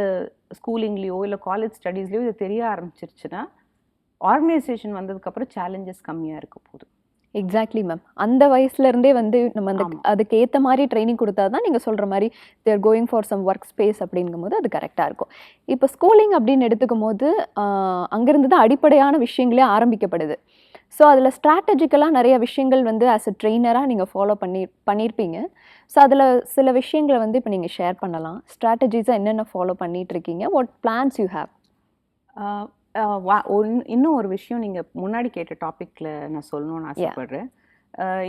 ஸ்கூலிங்லேயோ இல்லை காலேஜ் ஸ்டடீஸ்லேயோ இது தெரிய ஆரம்பிச்சிருச்சுன்னா ஆர்கனைசேஷன் வந்ததுக்கப்புறம் சேலஞ்சஸ் கம்மியாக இருக்க போகுது. Exactly ma'am. அந்த வயசுலேருந்தே வந்து நம்ம அந்த ஆமா. அதுக்கு ஏற்ற மாதிரி ட்ரைனிங் கொடுத்தா தான் நீங்கள் சொல்கிற மாதிரி they're going for some work space அப்படிங்கும் போது அது கரெக்டாக இருக்கும். இப்போ ஸ்கூலிங் அப்படின்னு எடுத்துக்கும் போது அங்கேருந்து தான் அடிப்படையான விஷயங்களே ஆரம்பிக்கப்படுது. ஸோ அதில் ஸ்ட்ராட்டஜிக்கலாக நிறைய விஷயங்கள் வந்து ஆஸ் அ ட்ரெயினராக நீங்கள் ஃபாலோ பண்ணியிருப்பீங்க. ஸோ அதில் சில விஷயங்களை வந்து இப்போ நீங்கள் ஷேர் பண்ணலாம். ஸ்ட்ராட்டஜிஸாக என்னென்ன ஃபாலோ பண்ணிகிட்ருக்கீங்க, வாட் பிளான்ஸ் யூ ஹேவ்? இன்னும் ஒரு விஷயம் நீங்கள் முன்னாடி கேட்ட டாப்பிக்கில் நான் சொல்லணும்னு ஆசைப்படுறேன்.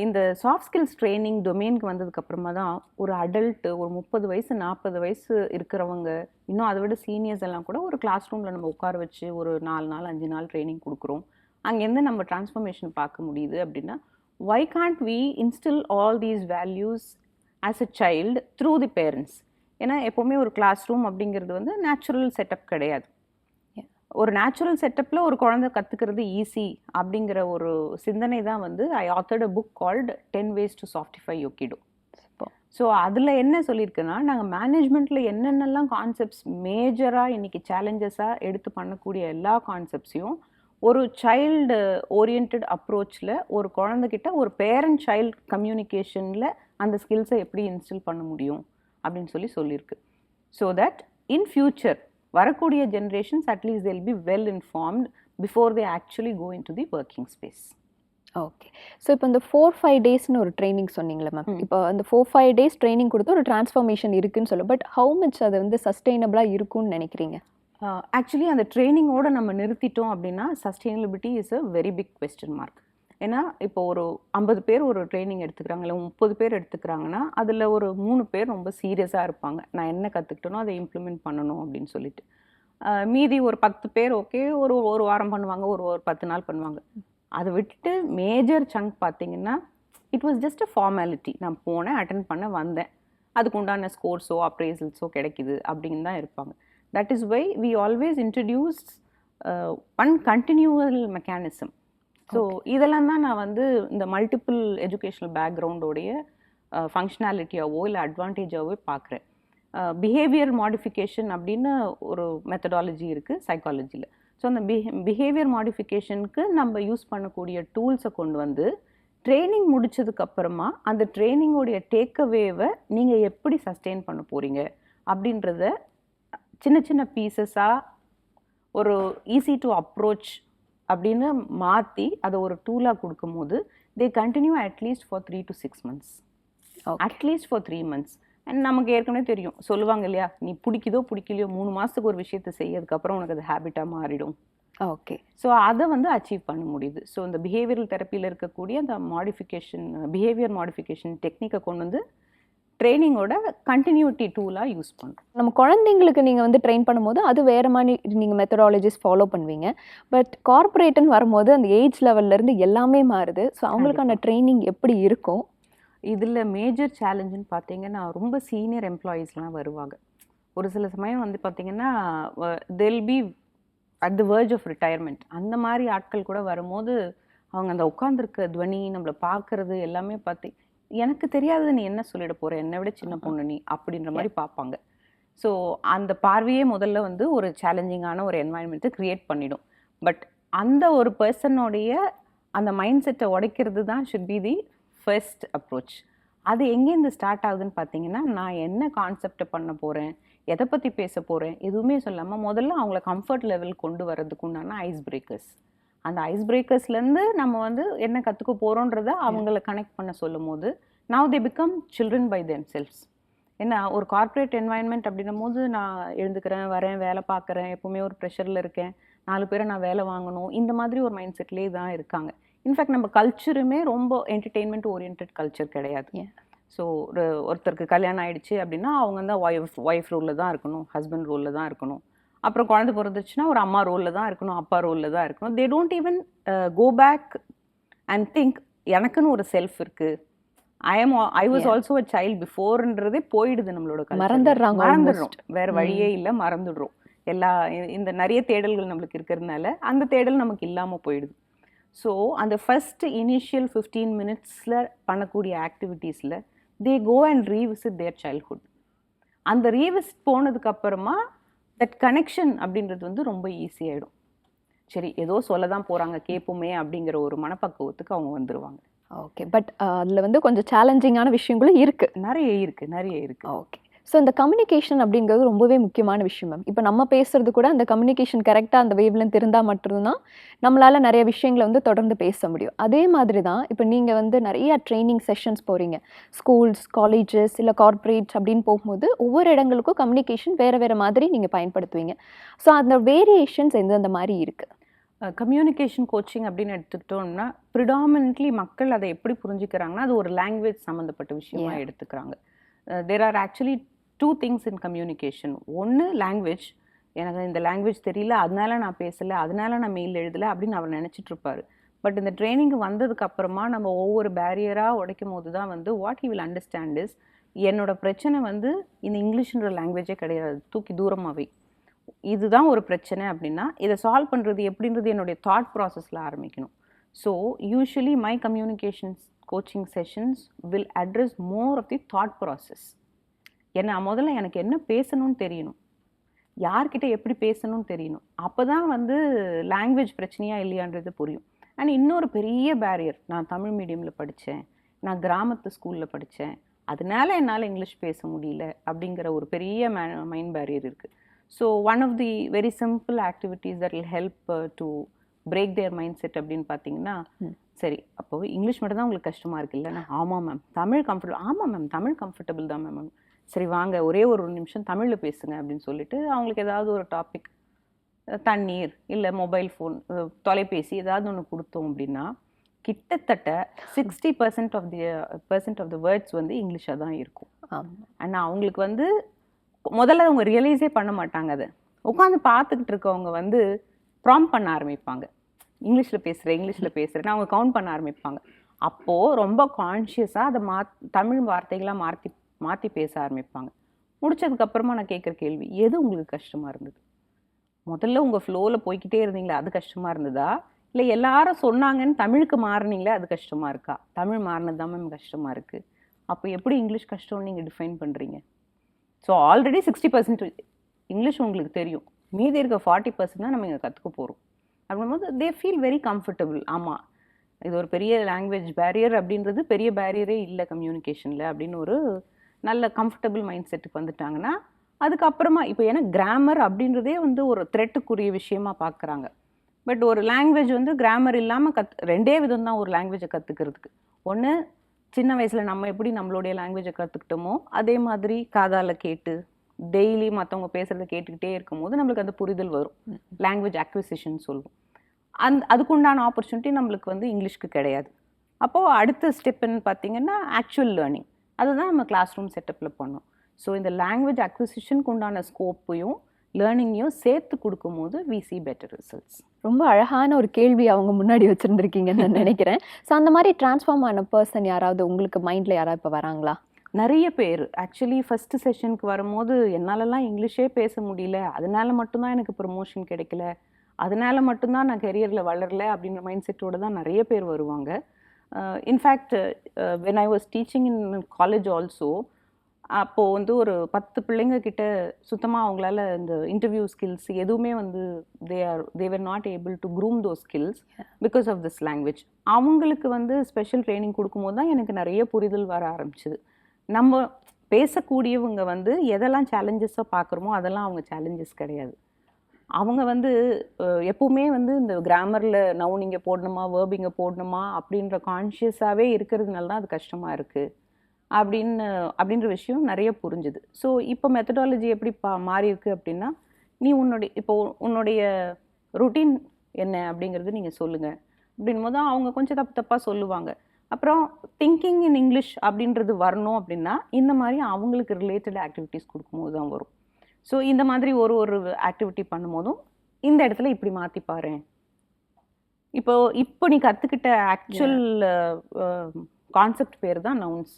இந்த சாஃப்ட் ஸ்கில்ஸ் ட்ரைனிங் டொமைனுக்கு வந்ததுக்கப்புறமா தான் ஒரு அடல்ட்டு ஒரு 30 வயசு 40 வயசு இருக்கிறவங்க, இன்னும் அதை விட சீனியர்ஸ் எல்லாம் கூட ஒரு கிளாஸ் ரூமில் நம்ம உட்கார வச்சு ஒரு 4 நாள் 5 நாள் ட்ரைனிங் கொடுக்குறோம். அங்கேருந்து நம்ம டிரான்ஸ்ஃபர்மேஷன் பார்க்க முடியுது. அப்படின்னா why can't we instill all these values as a child through the parents? ஏன்னா எப்போவுமே ஒரு கிளாஸ் ரூம் அப்படிங்கிறது வந்து நேச்சுரல் செட்டப் கிடையாது. ஒரு நேச்சுரல் செட்டப்பில் ஒரு குழந்தை கற்றுக்கிறது ஈஸி அப்படிங்கிற ஒரு சிந்தனை தான் வந்து I authored a book called 10 ways to softify your kiddo. So அதில் என்ன சொல்லியிருக்குன்னா, நாங்கள் மேனேஜ்மெண்ட்டில் என்னென்னலாம் கான்செப்ட்ஸ் மேஜராக இன்றைக்கி சேலஞ்சஸாக எடுத்து பண்ணக்கூடிய எல்லா கான்செப்ட்ஸையும் ஒரு சைல்டு ஓரியன்ட் அப்ரோச்சில் ஒரு குழந்தைகிட்ட ஒரு பேரண்ட் சைல்டு கம்யூனிகேஷனில் அந்த ஸ்கில்ஸை எப்படி இன்ஸ்டில் பண்ண முடியும் அப்படின்னு சொல்லியிருக்கு. ஸோ தட் இன் ஃபியூச்சர் வரக்கூடிய generations at least they'll be well informed before they actually go into the working space. Okay. So இப்போ இந்த 4-5 டேஸ்னு ஒரு ட்ரைனிங் சொன்னீங்களே மேம், இப்போ அந்த 4-5 டேஸ் ட்ரைனிங் கொடுத்து ஒரு டிரான்ஸ்ஃபர்மேஷன் இருக்குன்னு சொல்ல, பட் ஹவு மச் அது வந்து சஸ்டெயினபிளாக இருக்கும்னு நினைக்கிறீங்க? ஆக்சுவலி அந்த ட்ரைனிங்கோடு நம்ம நிறுத்திட்டோம் அப்படின்னா sustainability is a very big question mark. ஏன்னா இப்போ ஒரு 50 பேர் ஒரு ட்ரைனிங் எடுத்துக்கிறாங்க, இல்லை 30 பேர் எடுத்துக்கிறாங்கன்னா அதில் ஒரு 3 பேர் ரொம்ப சீரியஸாக இருப்பாங்க, நான் என்ன கற்றுக்கிட்டனோ அதை இம்ப்ளிமெண்ட் பண்ணணும் அப்படின்னு சொல்லிட்டு. மீதி ஒரு 10 பேர் ஓகே ஒரு வாரம் பண்ணுவாங்க, ஒரு 10 நாள் பண்ணுவாங்க. அதை விட்டுட்டு மேஜர் சங்க் பார்த்தீங்கன்னா it was just a formality. நான் போனேன், அட்டன் பண்ண வந்தேன், அதுக்கு உண்டான ஸ்கோர்ஸோ அப்ரைசல்ஸோ கிடைக்குது அப்படின்னு தான் இருப்பாங்க. That is why we always introduce one continual mechanism. So இதெல்லாம் தான் நான் வந்து இந்த மல்டிபிள் எஜுகேஷ்னல் பேக்ரவுண்டோடைய ஃபங்க்ஷனாலிட்டியாவோ இல்லை அட்வான்டேஜாவோ பார்க்குறேன். பிஹேவியர் மாடிஃபிகேஷன் அப்படின்னு ஒரு மெத்தடாலஜி இருக்குது சைக்காலஜியில். ஸோ அந்த பிஹேவியர் மாடிஃபிகேஷனுக்கு நம்ம யூஸ் பண்ணக்கூடிய டூல்ஸை கொண்டு வந்து ட்ரைனிங் முடிச்சதுக்கப்புறமா அந்த ட்ரைனிங்கோடைய டேக்அவேவை நீங்கள் எப்படி சஸ்டெயின் பண்ண போகிறீங்க அப்படின்றத சின்ன சின்ன பீசஸாக ஒரு ஈஸி டு அப்ரோச் அப்படின்னு மாற்றி அதை ஒரு டூலாக கொடுக்கும் போது they continue at least for 3 to 6 months, at least for 3 months. And நமக்கு ஏற்கனவே தெரியும், சொல்லுவாங்க இல்லையா, நீ பிடிக்குதோ பிடிக்கலையோ 3 மாதத்துக்கு ஒரு விஷயத்தை செய்யறதுக்கப்புறம் உனக்கு அது ஹேபிட்டாக மாறிடும். ஓகே. ஸோ அதை வந்து அச்சீவ் பண்ண முடியுது. ஸோ இந்த பிஹேவியரல் தெரப்பியில் இருக்கக்கூடிய அந்த பிஹேவியர் மாடிஃபிகேஷன் டெக்னிக்கை கொண்டு வந்து ட்ரைனிங்கோட கண்டினியூட்டி டூலாக யூஸ் பண்ணுறோம். நம்ம குழந்தைங்களுக்கு நீங்கள் வந்து ட்ரெயின் பண்ணும்போது அது வேறு மாதிரி நீங்கள் மெத்தடாலஜிஸ் ஃபாலோ பண்ணுவீங்க. பட் கார்ப்பரேட்டுன்னு வரும்போது அந்த ஏஜ் லெவல்லேருந்து எல்லாமே மாறுது. ஸோ அவங்களுக்கான ட்ரைனிங் எப்படி இருக்கும்? இதில் மேஜர் சேலஞ்சுன்னு பார்த்தீங்கன்னா ரொம்ப சீனியர் எம்ப்ளாயீஸ்லாம் வருவாங்க. ஒரு சில சமயம் வந்து பார்த்தீங்கன்னா they'll be at the verge of retirement. அந்த மாதிரி ஆட்கள் கூட வரும்போது அவங்க அந்த உட்காந்துருக்க துவனி, நம்மளை பார்க்கறது எல்லாமே பார்த்து எனக்கு தெரியாதது நீ என்ன சொல்லிட போகிற, என்னை விட சின்ன பொண்ணு நீ அப்படின்ற மாதிரி பார்ப்பாங்க. ஸோ அந்த பார்வையே முதல்ல வந்து ஒரு சேலஞ்சிங்கான ஒரு என்வாயன்மெண்ட்டை க்ரியேட் பண்ணிடும். பட் அந்த ஒரு பர்சனோடைய அந்த மைண்ட் செட்டை உடைக்கிறது தான் should be the first approach. அது எங்கேருந்து ஸ்டார்ட் ஆகுதுன்னு பார்த்தீங்கன்னா, நான் என்ன கான்செப்டை பண்ண போகிறேன், எதை பற்றி பேச போகிறேன் எதுவுமே சொல்லாமல் முதல்ல அவங்கள கம்ஃபர்ட் லெவல் கொண்டு வரதுக்கு உண்டான ஐஸ் பிரேக்கர்ஸ். அந்த ஐஸ் பிரேக்கர்ஸ்லேருந்து நம்ம வந்து என்ன கற்றுக்க போகிறோன்றதை அவங்கள கனெக்ட் பண்ண சொல்லும் போது now they become children by themselves. ஏன்னா ஒரு கார்ப்பரேட் என்வாயன்மெண்ட் அப்படின்னும் போது நான் எழுந்துக்கிறேன், வரேன், வேலை பார்க்குறேன், எப்போவுமே ஒரு ப்ரெஷரில் இருக்கேன், 4 பேரை நான் வேலை வாங்கணும், இந்த மாதிரி ஒரு மைண்ட் செட்லேயே தான் இருக்காங்க. இன்ஃபேக்ட் நம்ம கல்ச்சருமே ரொம்ப என்டர்டெயின்மெண்ட் ஓரியன்ட் கல்ச்சர் கிடையாது. ஸோ ஒருத்தருக்கு கல்யாணம் ஆகிடுச்சு அப்படின்னா அவங்க தான் ஒய்ஃப் ரோலில் தான் இருக்கணும், ஹஸ்பண்ட் ரோலில் தான் இருக்கணும். அப்புறம் குழந்தை பிறந்துச்சுன்னா ஒரு அம்மா ரோலில் தான் இருக்கணும், அப்பா ரோலில் தான் இருக்கணும். They don't even go back and think எனக்குன்னு ஒரு செல்ஃப் இருக்குது, I was also a child பிஃபோர்ன்றதே போயிடுது. நம்மளோட மறந்துடுறோம், வேறு வழியே இல்லை, மறந்துடுறோம். எல்லா இந்த நிறைய தேடல்கள் நம்மளுக்கு இருக்கிறதுனால அந்த தேடல் நமக்கு இல்லாமல் போயிடுது. ஸோ அந்த ஃபஸ்ட் இனிஷியல் 15 minutes பண்ணக்கூடிய ஆக்டிவிட்டீஸில் they go and revisit their childhood. அந்த ரீவிசிட் போனதுக்கு அப்புறமா தட் கனெக்ஷன் அப்படின்றது வந்து ரொம்ப ஈஸியாகிடும். சரி ஏதோ சொல்ல தான் போகிறாங்க கேட்போமே அப்படிங்கிற ஒரு மனப்பக்குவத்துக்கு அவங்க வந்துடுவாங்க. ஓகே, பட் அதில் வந்து கொஞ்சம் சேலஞ்சிங்கான விஷயங்களும் இருக்குது. நிறைய இருக்குது. ஓகே, ஸோ இந்த கம்யூனிகேஷன் அப்படிங்கிறது ரொம்பவே முக்கியமான விஷயம் மேம். இப்போ நம்ம பேசுறது கூட அந்த கம்யூனிகேஷன் கரெக்டாக அந்த வேவ்லென்த் இருந்தால் மட்டும்தான் நம்மளால் நிறைய விஷயங்களை வந்து தொடர்ந்து பேச முடியும். அதே மாதிரி தான் இப்போ நீங்கள் வந்து நிறைய ட்ரைனிங் செஷன்ஸ் போகிறீங்க, ஸ்கூல்ஸ், காலேஜஸ், இல்லை கார்ப்பரேட்ஸ் அப்படின்னு போகும்போது ஒவ்வொரு இடங்களுக்கும் கம்யூனிகேஷன் வேறு மாதிரி நீங்கள் பயன்படுத்துவீங்க. ஸோ அந்த வேரியேஷன்ஸ் எந்தெந்த மாதிரி இருக்குது? கம்யூனிகேஷன் கோச்சிங் அப்படின்னு எடுத்துக்கிட்டோம்னா ப்ரிடாமினென்ட்லி மக்கள் அதை எப்படி புரிஞ்சுக்கிறாங்கன்னா அது ஒரு லாங்குவேஜ் சம்மந்தப்பட்ட விஷயமா எடுத்துக்கிறாங்க. There are actually 2 things in communication. ஒன்று லாங்குவேஜ், எனக்கு இந்த லாங்குவேஜ் தெரியல அதனால நான் பேசலை, அதனால நான் மெயில் எழுதலை அப்படின்னு அவர் நினச்சிட்டு இருப்பார். பட் இந்த ட்ரைனிங்கு வந்ததுக்கு அப்புறமா நம்ம ஒவ்வொரு பேரியராக உடைக்கும் போது தான் வந்து what he will understand is என்னோட பிரச்சனை வந்து இந்த இங்கிலீஷ்ன்ற லாங்குவேஜே கிடையாது, தூக்கி தூரமாகவே இதுதான் ஒரு பிரச்சனை அப்படின்னா இதை சால்வ் பண்ணுறது எப்படின்றது என்னுடைய தாட் ப்ராசஸில் ஆரம்பிக்கணும். So usually my communications coaching sessions will address more of the thought process. ஏன்னா முதல்ல எனக்கு என்ன பேசணும்னு தெரியணும், யார்கிட்ட எப்படி பேசணும்னு தெரியணும், அப்போ தான் வந்து லாங்குவேஜ் பிரச்சனையாக இல்லையான்றது புரியும். அண்ட் இன்னொரு பெரிய பேரியர், நான் தமிழ் மீடியமில் படித்தேன், நான் கிராமத்து ஸ்கூலில் படித்தேன், அதனால என்னால் இங்கிலீஷ் பேச முடியல அப்படிங்கிற ஒரு பெரிய மைண்ட் பேரியர் இருக்குது. So one of the very simple activities that will help to break their mind set அப்படின்னு பார்த்தீங்கன்னா, சரி அப்போது இங்கிலீஷ் மட்டும் தான் உங்களுக்கு கஷ்டமாக இருக்குல்ல, ஆமாம் மேம் தமிழ் கம்ஃபர்டபுள், ஆமாம் மேம் தமிழ் கம்ஃபர்டபுள் தான் மேம், சரி வாங்க ஒரே ஒரு நிமிஷம் தமிழில் பேசுங்க அப்படின்னு சொல்லிட்டு அவங்களுக்கு ஏதாவது ஒரு டாபிக், தண்ணீர் இல்லை மொபைல் ஃபோன் தொலைபேசி ஏதாவது ஒன்று கொடுத்தோம் அப்படின்னா கிட்டத்தட்ட 60% ஆஃப் தி வேர்ட்ஸ் வந்து இங்கிலீஷாக தான் இருக்கும். ஆனால் அவங்களுக்கு வந்து முதல்ல அவங்க ரியலைஸே பண்ண மாட்டாங்க. அதை உட்காந்து பார்த்துக்கிட்டு இருக்கவங்க வந்து ப்ராம்ப்ட் பண்ண ஆரம்பிப்பாங்க, இங்கிலீஷில் பேசுகிறேன்னு அவங்க கவுண்ட் பண்ண ஆரம்பிப்பாங்க. அப்போது ரொம்ப கான்ஷியஸாக அதை தமிழ் வார்த்தைகளாக மாற்றி பேச ஆரம்பிப்பாங்க. முடிச்சதுக்கப்புறமா நான் கேட்குற கேள்வி, எது உங்களுக்கு கஷ்டமாக இருந்தது? முதல்ல உங்கள் ஃப்ளோவில் போய்கிட்டே இருந்தீங்களா அது கஷ்டமாக இருந்ததா, இல்லை எல்லாரும் சொன்னாங்கன்னு தமிழுக்கு மாறினீங்களே அது கஷ்டமாக இருக்கா? தமிழ் மாறினது தான் மேம் கஷ்டமாக இருக்குது. அப்போ எப்படி இங்கிலீஷ் கஷ்டம்னு நீங்கள் டிஃபைன் பண்ணுறீங்க? ஸோ ஆல்ரெடி 60% இங்கிலீஷ் உங்களுக்கு தெரியும், மீதி இருக்க 40% தான் நம்ம இங்கே கற்றுக்க போகிறோம். அப்படின்போது தே ஃபீல் வெரி கம்ஃபர்டபுள். ஆமாம் இது ஒரு பெரிய லாங்குவேஜ் பேரியர் அப்படின்றது பெரிய பேரியரே இல்லை கம்யூனிகேஷனில் அப்படின்னு ஒரு நல்ல கம்ஃபர்டபுள் மைண்ட் செட்டுக்கு வந்துட்டாங்கன்னா அதுக்கப்புறமா இப்போ ஏன்னா கிராமர் அப்படின்றதே வந்து ஒரு த்ரெட்டுக்குரிய விஷயமா பார்க்குறாங்க. பட் ஒரு லாங்குவேஜ் வந்து கிராமர் இல்லாமல் ரெண்டே விதம் தான் ஒரு லாங்குவேஜை கற்றுக்கிறதுக்கு. ஒன்று சின்ன வயசில் நம்ம எப்படி நம்மளுடைய லாங்குவேஜை கற்றுக்கிட்டோமோ அதே மாதிரி காதால் கேட்டு டெய்லி மற்றவங்க பேசுகிறத கேட்டுக்கிட்டே இருக்கும்போது நம்மளுக்கு அந்த புரிதல் வரும், லாங்குவேஜ் அக்விசிஷன் சொல்லுவோம். அதுக்குண்டான ஆப்பர்ச்சுனிட்டி நம்மளுக்கு வந்து இங்கிலீஷ்க்கு கிடையாது. அப்போது அடுத்த ஸ்டெப்புன்னு பார்த்தீங்கன்னா ஆக்சுவல் லேர்னிங், அதுதான் நம்ம கிளாஸ் ரூம் செட்டப்பில் பண்ணோம். ஸோ இந்த லாங்குவேஜ் அக்விசிஷனுக்கு உண்டான ஸ்கோப்பையும் லேர்னிங்கையும் சேர்த்து கொடுக்கும்போது we see better results. ரொம்ப அழகான ஒரு கேள்வி அவங்க முன்னாடி வச்சுருந்துருக்கீங்கன்னு நான் நினைக்கிறேன். ஸோ அந்த மாதிரி டிரான்ஸ்ஃபார்ம் ஆன பர்சன் யாராவது உங்களுக்கு மைண்டில் யாராவது இப்போ வராங்களா? நிறைய பேர் ஆக்சுவலி ஃபஸ்ட்டு செஷனுக்கு வரும்போது என்னாலலாம் இங்கிலீஷே பேச முடியல, அதனால மட்டும்தான் எனக்கு ப்ரமோஷன் கிடைக்கல, அதனால மட்டும்தான் நான் கெரியரில் வளரல அப்படின்ற மைண்ட் செட்டோடு தான் நிறைய பேர் வருவாங்க. In fact when I was teaching in college also, அப்போது வந்து ஒரு 10 பிள்ளைங்க கிட்ட சுத்தமாக அவங்களால இந்த இன்டர்வியூ ஸ்கில்ஸ் எதுவுமே வந்து they were not able to groom those skills because of this language. அவங்களுக்கு வந்து ஸ்பெஷல் ட்ரைனிங் கொடுக்கும்போது தான் எனக்கு நிறைய புரிதல் வர ஆரம்பிச்சிது. நம்ம பேசக்கூடியவங்க வந்து எதெல்லாம் சேலஞ்சஸாக பார்க்குறோமோ அதெல்லாம் அவங்க சேலஞ்சஸ் கிடையாது. அவங்க வந்து எப்போவுமே வந்து இந்த கிராமரில் நவுன் இங்கே போடணுமா வேர்ப் இங்கே போடணுமா அப்படின்ற கான்ஷியஸாகவே இருக்கிறதுனால தான் அது கஷ்டமாக இருக்குது அப்படின்ற விஷயம் நிறைய புரிஞ்சுது. ஸோ இப்போ மெத்தடாலஜி எப்படி மாறி இருக்கு அப்படின்னா, நீ உன்னுடைய ருட்டீன் என்ன அப்படிங்கிறது நீங்கள் சொல்லுங்கள் அப்படின் போது அவங்க கொஞ்சம் தப்பாக சொல்லுவாங்க. அப்புறம் திங்கிங் இன் இங்கிலீஷ் அப்படின்றது வரணும் அப்படின்னா இந்த மாதிரி அவங்களுக்கு ரிலேட்டட் ஆக்டிவிட்டீஸ் கொடுக்கும்போது தான் வரும். ஸோ இந்த மாதிரி ஒரு ஆக்டிவிட்டி பண்ணும்போதும் இந்த இடத்துல இப்படி மாற்றி பாரு, இப்போ நீ கற்றுக்கிட்ட ஆக்சுவல் கான்செப்ட் பேர் தான் நவுன்ஸ்.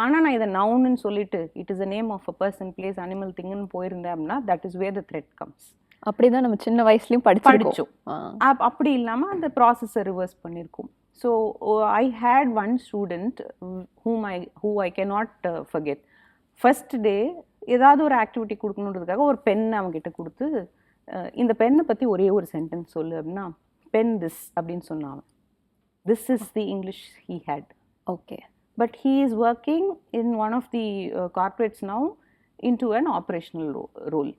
ஆனால் நான் இதை நவுன்னு சொல்லிட்டு it is a name of a person place animal திங்குன்னு போயிருந்தேன் அப்படின்னா that is where the thread comes. அப்படி தான் நம்ம சின்ன வயசுலையும் படித்தோம். அப்படி இல்லாமல் அந்த ப்ராசஸை ரிவர்ஸ் பண்ணியிருக்கோம். So I had one student who I cannot forget. First day ஏதாவது ஒரு ஆக்டிவிட்டி கொடுக்கணுன்றதுக்காக ஒரு பென் அவங்ககிட்ட கொடுத்து இந்த பென்னை பற்றி ஒரே ஒரு சென்டென்ஸ் சொல்லு அப்படின்னா பென் திஸ் அப்படின்னு சொன்னான். This is the English he had. Okay. But he is working in one of the corporates now into an operational role.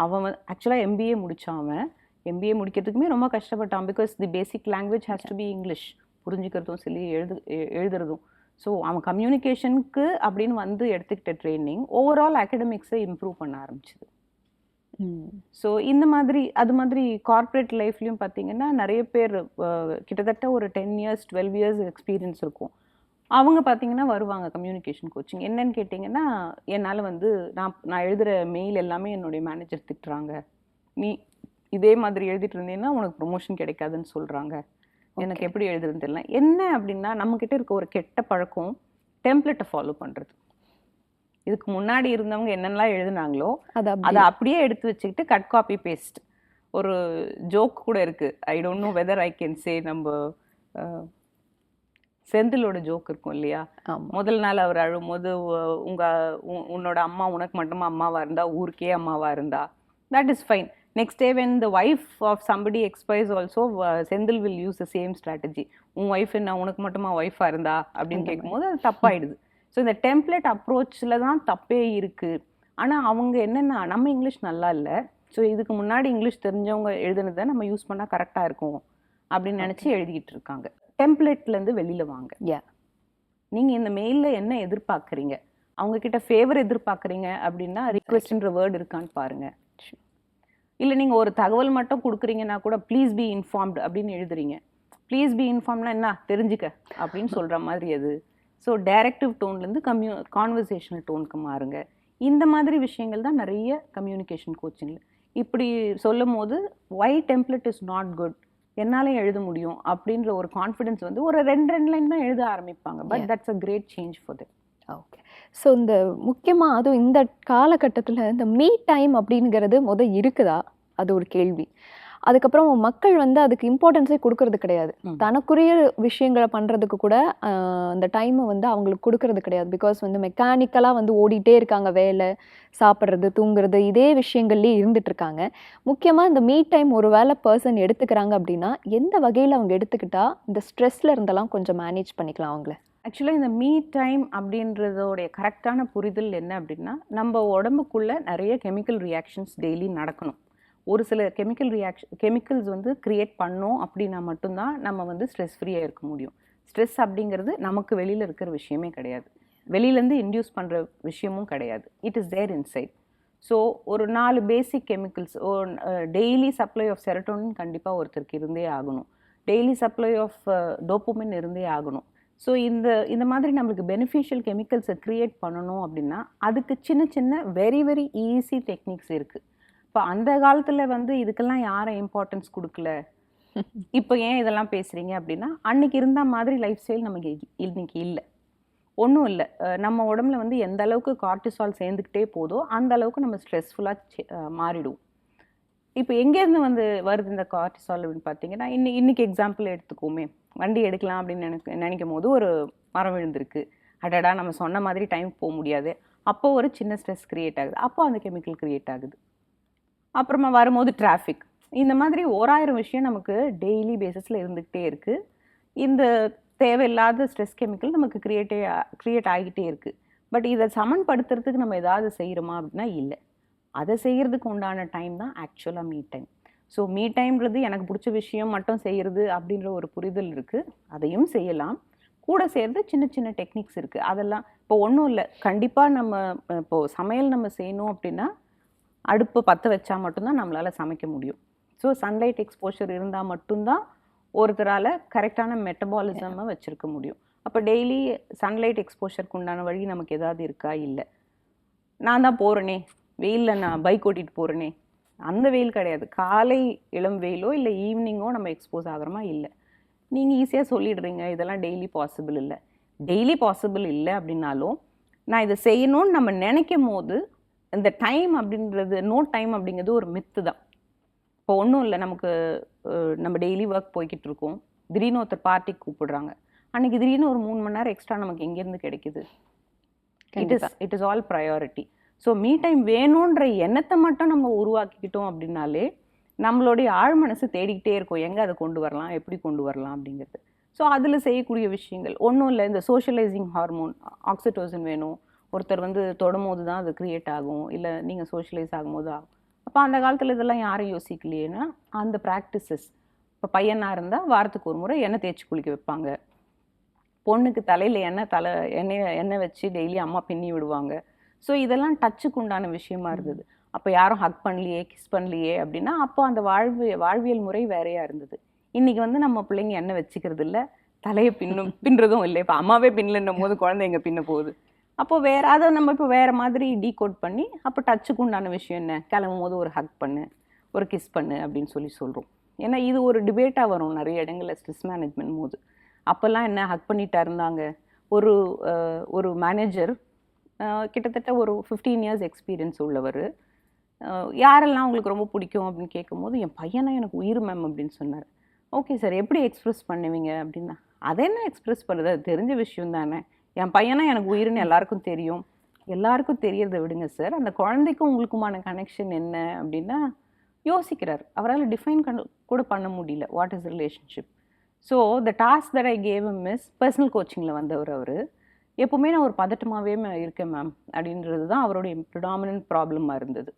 அவன் ஆக்சுவலாக எம்பிஏ முடித்தான். அவன் எம்பிஏ முடிக்கிறதுக்குமே ரொம்ப கஷ்டப்பட்டான். Because the basic language has to be English. புரிஞ்சுக்கிறதும் சொல்லி எழுதுறதும். ஸோ அவன் கம்யூனிகேஷனுக்கு அப்படின்னு வந்து எடுத்துக்கிட்ட ட்ரைனிங் ஓவரால் அகடமிக்ஸை இம்ப்ரூவ் பண்ண ஆரம்பிச்சிது. ஸோ இந்த மாதிரி அது மாதிரி கார்ப்பரேட் லைஃப்லையும் பார்த்தீங்கன்னா நிறைய பேர் கிட்டத்தட்ட ஒரு 10 years 12 years எக்ஸ்பீரியன்ஸ் இருக்கும். அவங்க பார்த்தீங்கன்னா வருவாங்க கம்யூனிகேஷன் கோச்சிங். என்னன்னு கேட்டிங்கன்னா என்னால் வந்து நான் எழுதுகிற மெயில் எல்லாமே என்னுடைய மேனேஜர் திட்டுறாங்க, நீ இதே மாதிரி எழுதிட்டு இருந்தீங்கன்னா உனக்கு ப்ரொமோஷன் கிடைக்காதுன்னு சொல்கிறாங்க, எனக்கு எப்படி எழுதுறதுன்னு தெரியல. என்ன அப்படின்னா நம்மக்கிட்ட இருக்க ஒரு கெட்ட பழக்கம் டெம்ப்ளேட்டை ஃபாலோ பண்ணுறது. இதுக்கு முன்னாடி இருந்தவங்க என்னென்னலாம் எழுதுனாங்களோ அதை அப்படியே எடுத்து வச்சுக்கிட்டு கட் காப்பி பேஸ்ட். ஒரு ஜோக் கூட இருக்குது, ஐ don't know whether I can say, நம்ம செந்திலோட ஜோக் இருக்கும் இல்லையா, முதல் நாள் அவர் அழும்போது உன்னோட அம்மா உனக்கு மட்டுமா அம்மாவாக இருந்தா ஊருக்கே அம்மாவாக இருந்தா, that is fine. Next day when the wife of somebody expires also Senthil will use the same strategy. உன் ஒய்ஃப் என்ன உனக்கு மட்டுமா ஒய்ஃபாக இருந்தா அப்படின்னு கேட்கும்போது அது தப்பாயிடுது. ஸோ இந்த டெம்ப்ளேட் அப்ரோச்சில் தான் தப்பே இருக்குது. ஆனால் அவங்க என்னென்னா நம்ம இங்கிலீஷ் நல்லா இல்லை, ஸோ இதுக்கு முன்னாடி இங்கிலீஷ் தெரிஞ்சவங்க எழுதுனதை நம்ம யூஸ் பண்ணால் கரெக்டாக இருக்கும் அப்படின்னு நினச்சி எழுதிக்கிட்டு இருக்காங்க. டெம்ப்ளேட்லேருந்து வெளியில் வாங்க. நீங்கள் இந்த மெயிலில் என்ன எதிர்பார்க்குறீங்க, அவங்கக்கிட்ட ஃபேவர் எதிர்பார்க்குறீங்க அப்படின்னா ரிக்வெஸ்ட்ன்ற வேர்டு இருக்கான்னு பாருங்கள். இல்லை நீங்கள் ஒரு தகவல் மட்டும் கொடுக்குறீங்கன்னா கூட ப்ளீஸ் பி இன்ஃபார்ம்டு அப்படின்னு எழுதுறீங்க. ப்ளீஸ் பி இன்ஃபார்ம்னா என்ன தெரிஞ்சுக்க அப்படின்னு சொல்கிற மாதிரி அது. ஸோ டைரக்டிவ் டோன்லேருந்து கான்வர்சேஷனல் டோனுக்கு மாறுங்க. இந்த மாதிரி விஷயங்கள் தான் நிறைய கம்யூனிகேஷன் கோச்சிங்கில். இப்படி சொல்லும் போது வை டெம்ப்ளேட் இஸ் நாட் குட், என்னாலையும் எழுத முடியும் அப்படின்ற ஒரு கான்ஃபிடென்ஸ் வந்து ஒரு 2 லைன் தான் எழுத ஆரம்பிப்பாங்க. But that's a great change for them. Okay. So இந்த முக்கியமாக அதுவும் இந்த காலகட்டத்தில் இந்த மீ டைம் அப்படிங்கிறது இருக்குதா, அது ஒரு கேள்வி. அதுக்கப்புறம் மக்கள் வந்து அதுக்கு இம்பார்ட்டன்ஸே கொடுக்கறது கிடையாது. தனக்குரிய விஷயங்களை பண்ணுறதுக்கு கூட அந்த டைமை வந்து அவங்களுக்கு கொடுக்கறது கிடையாது. பிகாஸ் வந்து மெக்கானிக்கலாக வந்து ஓடிட்டே இருக்காங்க, வேலை, சாப்பிட்றது, தூங்குறது, இதே விஷயங்கள்லேயே இருந்துட்டு இருக்காங்க. முக்கியமாக இந்த மீ டைம் ஒரு வேளை பர்சன் எடுத்துக்கிறாங்க அப்படின்னா எந்த வகையில் அவங்க எடுத்துக்கிட்டா இந்த ஸ்ட்ரெஸ்ல இருந்தெல்லாம் கொஞ்சம் மேனேஜ் பண்ணிக்கலாம் அவங்கள? ஆக்சுவலாக இந்த மீ டைம் அப்படின்றதோடைய கரெக்டான புரிதல் என்ன அப்படின்னா, நம்ம உடம்புக்குள்ளே நிறைய கெமிக்கல் ரியாக்ஷன்ஸ் டெய்லி நடக்கணும். ஒரு சில கெமிக்கல்ஸ் வந்து க்ரியேட் பண்ணோம் அப்படின்னா மட்டும்தான் நம்ம வந்து ஸ்ட்ரெஸ் ஃப்ரீயாக இருக்க முடியும். ஸ்ட்ரெஸ் அப்படிங்கிறது நமக்கு வெளியில் இருக்கிற விஷயமே கிடையாது, வெளியிலேருந்து இன்டியூஸ் பண்ணுற விஷயமும் கிடையாது. It is there inside. So ஒரு 4 basic chemicals, daily supply of serotonin கண்டிப்பாக ஒருத்தருக்கு இருந்தே ஆகணும், டெய்லி சப்ளை ஆஃப் டோப்பமின் இருந்தே ஆகணும். ஸோ இந்த மாதிரி நம்மளுக்கு பெனிஃபிஷியல் கெமிக்கல்ஸை க்ரியேட் பண்ணணும் அப்படின்னா அதுக்கு சின்ன சின்ன வெரி வெரி ஈஸி டெக்னிக்ஸ் இருக்குது. இப்போ அந்த காலத்தில் வந்து இதுக்கெல்லாம் யாரை இம்பார்ட்டன்ஸ் கொடுக்கல, இப்போ ஏன் இதெல்லாம் பேசுகிறீங்க அப்படின்னா அன்றைக்கி இருந்த மாதிரி லைஃப் ஸ்டைல் நமக்கு இன்னைக்கு இல்லை. ஒன்றும் இல்லை, நம்ம உடம்புல வந்து எந்த அளவுக்கு கார்டிசால் சேர்ந்துக்கிட்டே போதோ அந்த அளவுக்கு நம்ம ஸ்ட்ரெஸ்ஃபுல்லாக மாறிடுவோம். இப்போ எங்கேருந்து வந்து வருது இந்த கார்டிசால் அப்படின்னு பார்த்தீங்கன்னா, இன்னைக்கு எக்ஸாம்பிள் எடுத்துக்கோமே, வண்டி எடுக்கலாம் அப்படின்னு நினைக்கும் போது ஒரு மரம் விழுந்திருக்கு, அடடா நம்ம சொன்ன மாதிரி டைம் போக முடியாது, அப்போ ஒரு சின்ன ஸ்ட்ரெஸ் க்ரியேட் ஆகுது, அப்போ அந்த கெமிக்கல் க்ரியேட் ஆகுது. அப்புறமா வரும்போது டிராஃபிக், இந்த மாதிரி 1000 விஷயம் நமக்கு டெய்லி பேசிஸில் இருந்துக்கிட்டே இருக்குது. இந்த தேவையில்லாத ஸ்ட்ரெஸ் கெமிக்கல் நமக்கு க்ரியேட் ஆகிட்டே இருக்குது. பட் இதை சமன்படுத்துறதுக்கு நம்ம ஏதாவது செய்கிறோமா அப்படின்னா இல்லை. அதை செய்கிறதுக்கு உண்டான டைம் தான் ஆக்சுவலாக மீ டைம். ஸோ மீ டைம்ன்றது எனக்கு பிடிச்ச விஷயம் மட்டும் செய்கிறது அப்படின்ற ஒரு புரிதல் இருக்குது, அதையும் செய்யலாம். கூட சேர்ந்து சின்ன சின்ன டெக்னிக்ஸ் இருக்குது. அதெல்லாம் இப்போ ஒன்றும் இல்லை, கண்டிப்பாக நம்ம இப்போது சமையல் நம்ம செய்யணும் அப்படின்னா அடுப்பு பற்ற வச்சா மட்டும்தான் நம்மளால் சமைக்க முடியும். ஸோ சன்லைட் எக்ஸ்போஷர் இருந்தால் மட்டும்தான் ஒருத்தரால் கரெக்டான மெட்டபாலிசமை வச்சுருக்க முடியும். அப்போ டெய்லி சன்லைட் எக்ஸ்போஷருக்கு உண்டான வழி நமக்கு ஏதாவது இருக்கா? இல்லை. நான் தான் போகிறேனே வெயிலில், நான் பைக் ஓட்டிகிட்டு போகிறேனே, அந்த வெயில் கிடையாது, காலை இளம் வெயிலோ இல்லை ஈவினிங்கோ நம்ம எக்ஸ்போஸ் ஆகிறோமா? இல்லை. நீங்கள் ஈஸியாக சொல்லிடுறீங்க இதெல்லாம் டெய்லி பாசிபிள் இல்லை. டெய்லி பாசிபிள் இல்லை அப்படின்னாலும் நான் இதை செய்யணும்னு நம்ம நினைக்கும் போது இந்த டைம் அப்படின்றது, நோ டைம் அப்படிங்கிறது ஒரு மித்து தான். இப்போ ஒன்றும் இல்லை, நமக்கு நம்ம டெய்லி ஒர்க் போய்கிட்டு இருக்கோம், திடீர்னு ஒருத்தர் பார்ட்டிக்கு கூப்பிடுறாங்க, அன்னைக்கு திடீர்னு ஒரு 3 மணி நேரம் எக்ஸ்ட்ரா நமக்கு எங்கேருந்து கிடைக்குது? It is all priority. So me time வேணுன்ற எண்ணத்தை மட்டும் நம்ம உருவாக்கிக்கிட்டோம் அப்படின்னாலே நம்மளுடைய ஆழ்மனசு தேடிக்கிட்டே இருக்கும் எங்கே அதை கொண்டு வரலாம், எப்படி கொண்டு வரலாம் அப்படிங்கிறது. ஸோ அதில் செய்யக்கூடிய விஷயங்கள் ஒன்றும் இல்லை. இந்த சோஷியலைசிங் ஹார்மோன் ஆக்சிடோசின் வேணும். ஒருத்தர் வந்து தொடும்போது தான் அது க்ரியேட் ஆகும், இல்லை நீங்கள் சோஷியலைஸ் ஆகும்போது ஆகும். அப்போ அந்த காலத்தில் இதெல்லாம் யாரும் யோசிக்கலையேன்னா அந்த ப்ராக்டிசஸ். இப்போ பையனாக இருந்தால் வாரத்துக்கு ஒரு முறை எண்ணெய் தேய்ச்சி குளிக்க வைப்பாங்க. பொண்ணுக்கு தலையில் எண்ணெய் வச்சு டெய்லி அம்மா பின்னி விடுவாங்க. ஸோ இதெல்லாம் டச்சுக்கு உண்டான விஷயமா இருந்தது. அப்போ யாரும் ஹக் பண்ணலையே, கிஸ் பண்ணலையே அப்படின்னா அப்போ அந்த வாழ்வியல் முறை வேறையாக இருந்தது. இன்றைக்கி வந்து நம்ம பிள்ளைங்க எண்ணெய் வச்சுக்கிறது இல்லை, தலையை பின்னுறதும் இல்லை. இப்போ அம்மாவே பின்னலன்னும் போது குழந்தைங்க பின்ன போகுது. அப்போது வேறு அதை நம்ம இப்போ வேறு மாதிரி டீகோட் பண்ணி அப்போ டச்சுக்கு உண்டான விஷயம் என்ன, கிளம்பும் போது ஒரு ஹக் பண்ணு, ஒரு கிஸ் பண்ணு அப்படின்னு சொல்கிறோம். ஏன்னா இது ஒரு டிபேட்டாக வரும் நிறைய இடங்களில் ஸ்ட்ரெஸ் மேனேஜ்மெண்ட் போது. அப்போல்லாம் என்ன ஹக் பண்ணிட்டா இருந்தாங்க. ஒரு மேனேஜர் கிட்டத்தட்ட ஒரு 15 இயர்ஸ் எக்ஸ்பீரியன்ஸ் உள்ளவர், யாரெல்லாம் உங்களுக்கு ரொம்ப பிடிக்கும் அப்படின்னு கேட்கும்போது என் பையனை எனக்கு உயிர் மேம் அப்படின்னு சொன்னார். ஓகே சார், எப்படி எக்ஸ்ப்ரெஸ் பண்ணுவீங்க அப்படின்னா, அதை என்ன எக்ஸ்ப்ரெஸ் பண்ணுறது, அது தெரிஞ்ச விஷயம் தானே. என் பையனா எனக்கு உயிர்னு எல்லாருக்கும் தெரியும். எல்லாருக்கும் தெரியறதை விடுங்க சார், அந்த குழந்தைக்கும் உங்களுக்குமான கனெக்ஷன் என்ன அப்படின்னா யோசிக்கிறார். அவரால் டிஃபைன் கூட பண்ண முடியல what is relationship. So the task that I gave him is, personal கோச்சிங்கில் வந்தவர் அவர். எப்போவுமே நான் ஒரு பதட்டமாகவே இருக்கேன் மேம் அப்படின்றது தான் அவருடைய ப்ரிடாமினன்ட் ப்ராப்ளமாக இருந்தது.